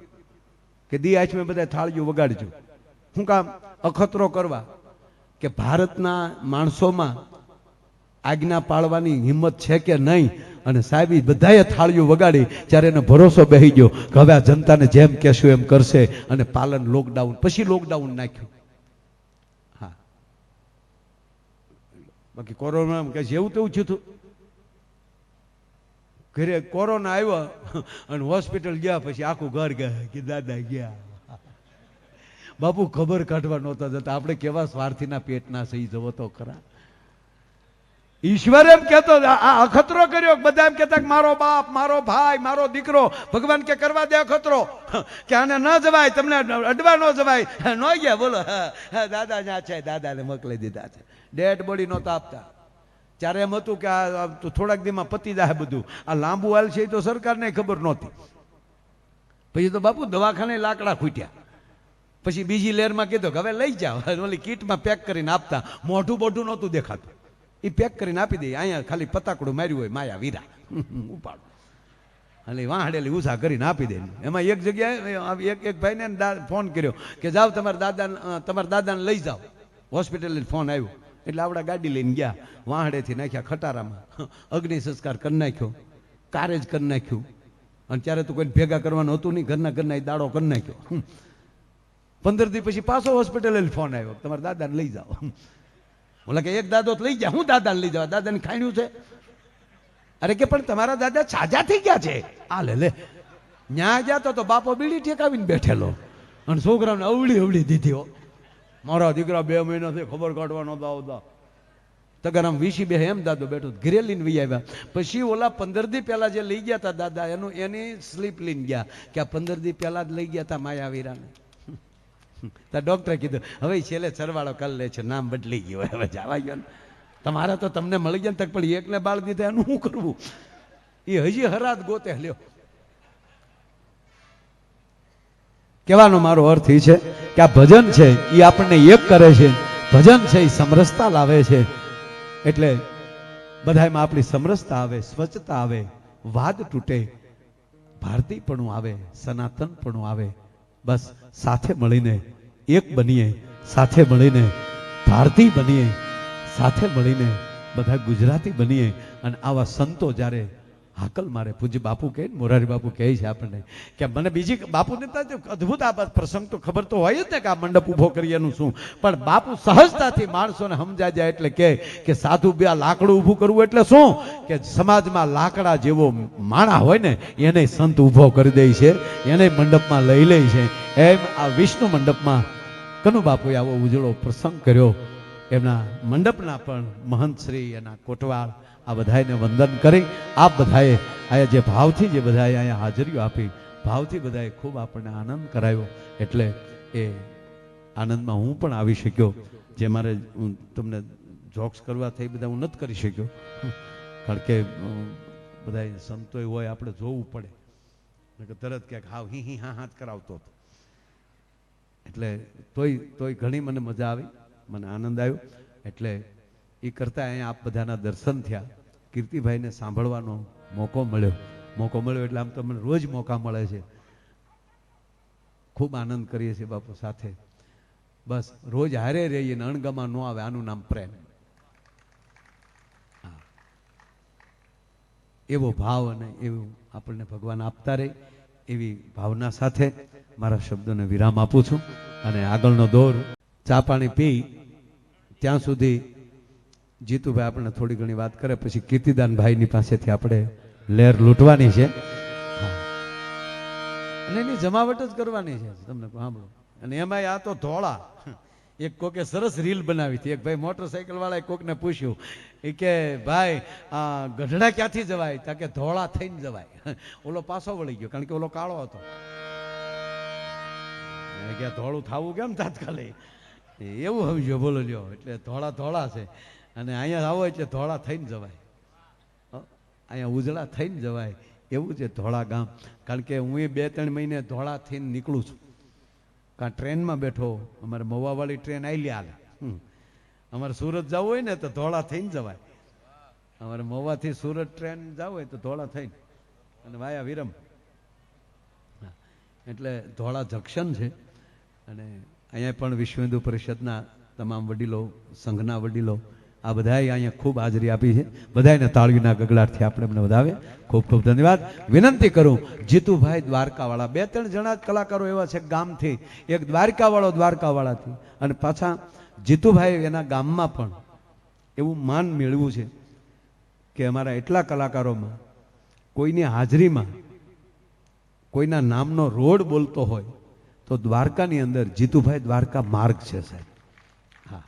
કે દી આચમે બધા થાળીઓ વગાડજો. શું કામ? અખતરો કરવા કે ભારતના માણસોમાં આજ્ઞા પાળવાની હિંમત છે કે નહીં. અને સાહેબ બધાએ થાળીઓ વગાડી ત્યારે એને ભરોસો બેસી ગયો કે હવે આ જનતાને જેમ કહેશું એમ કરશે. અને પાલન લોકડાઉન પછી લોકડાઉન નાખ્યું. હા બાકી કોરોના કે જેવું તેવું થયું હતું. ઘરે કોરોના આવ્યો અને હોસ્પિટલ ગયા પછી આખું ઘર ગયા કે દાદા ગયા. બાપુ ખબર કાઢવા નહોતા જતા. આપણે કેવા સ્વાર્થીના પેટના સહી જવો તો ખરા. ઈશ્વર એમ કહેતો આ અખતરો કર્યો. બધા એમ કહેતા મારો બાપ, મારો ભાઈ, મારો દીકરો. ભગવાન કે કરવા દે અખતરો કે આને ન જવાય, તમને અડવા ન જવાય. ન ગયા બોલો દાદા જ્યાં છે દાદાને મોકલી દીધા છે. ડેડ બોડી નહોતા આપતા. ત્યારે એમ હતું કે આ થોડાક દીમાં પતી જાય બધું. આ લાંબુ હાલ છે એ તો સરકારને ખબર નહોતી. પછી તો બાપુ દવાખાને લાકડા ખૂટ્યા. પછી બીજી લહેરમાં કીધું કે હવે લઈ જાઓ. ઓલી કીટમાં પેક કરીને આપતા. મોઢું બોઢું નહોતું દેખાતું. એ પેક કરીને આપી દે. અહીંયા ખાલી પતાકડું માર્યું હોય માયા વીરા ઉપાડો એટલે વાહડેલી ઉષા કરીને આપી દે. એમાં એક જગ્યાએ એક ભાઈને ફોન કર્યો કે જાઓ તમારા દાદાને લઈ જાઓ હોસ્પિટલ. ફોન આવ્યો એટલે આવડા ગાડી લઈને ગયા. વાહડેથી નાખ્યા ખટારામાં, અગ્નિ સંસ્કાર કરી નાખ્યો, કારેજ કરી નાખ્યું. અને ત્યારે તો કોઈને ભેગા કરવાનું હતું નહીં. ઘરના દાડો કરી નાખ્યો. 15 દી પછી પાછો હોસ્પિટલ ફોન આવ્યો તમારા દાદાને લઈ જાઓ. બોલા કે એક દાદો તો લઈ ગયા, હું દાદાને લઈ જવા, દાદાને ખાણ્યું છે? અરે કે પણ તમારા દાદા સાજા થઈ ગયા છે. આ લે ન્યા ગયા તો બાપો બીડી ટેકાવીને બેઠેલો અને છોકરાને અવળી અવળી દીધી. હો મારા દીકરા 2 મહિનાથી ખબર કાઢવા નહોતા આવતા. તગારામ વીસી બે એમ દાદો બેઠો ઘરે લઈને વી આવ્યા. પછી ઓલા 15 દી પહેલા જે લઈ ગયા હતા દાદા એની સ્લીપ લઈને ગયા કે આ 15 દી પહેલા જ લઈ ગયા હતા માયાવીરાને. તો ડોક્ટરે કીધું હવે છેલ્લે સરવાળો કરી લે છે, નામ બદલી ગયું, હવે જવા ગયો ને. તમારા તો તમને મળી ગયા ને, પણ એકને બાળ દીધા એનું શું કરવું? એ હજી હરાત ગોતે લ્યો. કહેવાનો મારો અર્થ એ છે કે આ ભજન છે એ આપણને એક કરે છે. ભજન છે એ સમરસતા લાવે છે. એટલે બધામાં આપણી સમરસતા આવે, સ્વચ્છતા આવે, વાદ તૂટે, ભારતીયપણું આવે, સનાતનપણું આવે. બસ સાથે મળીને એક બનીએ, સાથે મળીને ભારતીય બનીએ, સાથે મળીને બધા ગુજરાતી બનીએ. અને આવા સંતો જ્યારે હાકલ મારે, પૂજ્ય બાપુ કહે, મોરારી બાપુ કહે છે આપણને કે મને બીજી બાપુને તો અદભુત આ પ્રસંગ તો ખબર તો હોય જ ને કે આ મંડપ ઊભો કરીએ એનું શું, પણ બાપુ સહજતાથી માણસોને સમજાય જાય એટલે કે સાધુ બે લાકડું ઊભું કરવું એટલે શું કે સમાજમાં લાકડા જેવો માણા હોય ને એને સંત ઊભો કરી દે છે, એને મંડપમાં લઈ લે છે. એમ આ વિષ્ણુ મંડપમાં કનુ બાપુએ આવો ઉજળો પ્રસંગ કર્યો. એમના મંડપના પણ મહંત શ્રી એના કોટવાળ આ બધાને વંદન કરી. આપ બધાએ અહીંયા જે ભાવથી જે બધાએ અહીંયા હાજરીઓ આપી, ભાવથી બધાએ ખૂબ આપણને આનંદ કરાયો. એટલે એ આનંદમાં હું પણ આવી શક્યો. જે મારે તમને જોક્સ કરવા થઈ બધા હું નથી કરી શક્યો, કારણ કે બધા સંતોય હોય આપણે જોવું પડે, તરત ક્યાંક હાવ હી હા હાથ કરાવતો હતો. એટલે તોય ઘણી મને મજા આવી, મને આનંદ આવ્યો. એટલે એ કરતા અહીંયા આપ બધાના દર્શન થયા, કીર્તિભાઈને સાંભળવાનો મોકો મળ્યો એટલે આમ તો મને રોજ મોકા મળે છે. ખૂબ આનંદ કરીએ છીએ બાપુ સાથે. બસ રોજ હારે રહીએ ને અણગમા ન આવે, આનું નામ પ્રેમ. એવો ભાવ અને એવું આપણને ભગવાન આપતા રહે, એવી ભાવના સાથે મારા શબ્દોને વિરામ આપું છું. અને આગળનો દોર ચા પાણી પી ત્યાં સુધી જીતુભાઈ આપણે થોડી ઘણી વાત કરે, પછી કીર્તિદાનભાઈની પાસેથી આપણે લહેર લૂંટવાની છે અને એની જમાવટ જ કરવાની છે. તમને સાંભળો. અને એમાં આ તો ધોળા એક કોકે સરસ રીલ બનાવી હતી. એક ભાઈ મોટરસાઇકલ વાળાએ કોકને પૂછ્યું કે ભાઈ આ ગઢડા ક્યાંથી જવાય? તા કે ધોળા થઈને જવાય. ઓલો પાછો વળી ગયો કારણ કે ઓલો કાળો હતો. ધોળું થવું કેમ તાત્કાલિક એવું સમજો, બોલો લ્યો. એટલે ધોળા છે અને અહીંયા આવો એટલે ધોળા થઈને જવાય, અહીંયા ઉજળા થઈને જવાય. એવું છે ધોળા ગામ. કારણ કે હું 2-3 મહિને ધોળા થઈને નીકળું છું. કાં ટ્રેનમાં બેઠો, અમારે મવાવાળી ટ્રેન આવેલી હાલે. અમારે સુરત જવું હોય ને તો ધોળા થઈને જવાય. અમારે મવાથી સુરત ટ્રેન જવું હોય તો ધોળા થઈને અને વાયા વિરમ. એટલે ધોળા જંકશન છે. અને અહીંયા પણ વિશ્વ હિન્દુ પરિષદના તમામ વડીલો, સંઘના વડીલો આ બધાએ અહીંયા ખૂબ હાજરી આપી છે. બધાને તાળીના ગગડાટથી આપણે એમને વધાવે. ખૂબ ખૂબ ધન્યવાદ. વિનંતી કરું જીતુભાઈ દ્વારકાવાળા, 2-3 જણા જ કલાકારો એવા છે ગામથી, એક દ્વારકાવાળાથી અને પાછા જીતુભાઈ એના ગામમાં પણ એવું માન મેળવ્યું છે કે અમારા એટલા કલાકારોમાં કોઈની હાજરીમાં કોઈના નામનો રોડ બોલતો હોય તો દ્વારકાની અંદર જીતુભાઈ દ્વારકા માર્ગ છે સાહેબ. હા,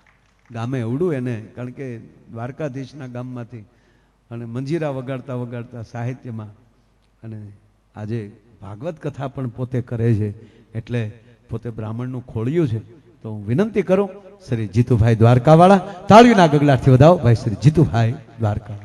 ગામે એવડું એને, કારણ કે દ્વારકાધીશના ગામમાંથી અને મંજીરા વગાડતા સાહિત્યમાં અને આજે ભાગવત કથા પણ પોતે કરે છે. એટલે પોતે બ્રાહ્મણનું ખોળિયું છે. તો હું વિનંતી કરું શ્રી જીતુભાઈ દ્વારકાવાળા, તાળીના ગગલાથી વધાવો ભાઈ શ્રી જીતુભાઈ દ્વારકા.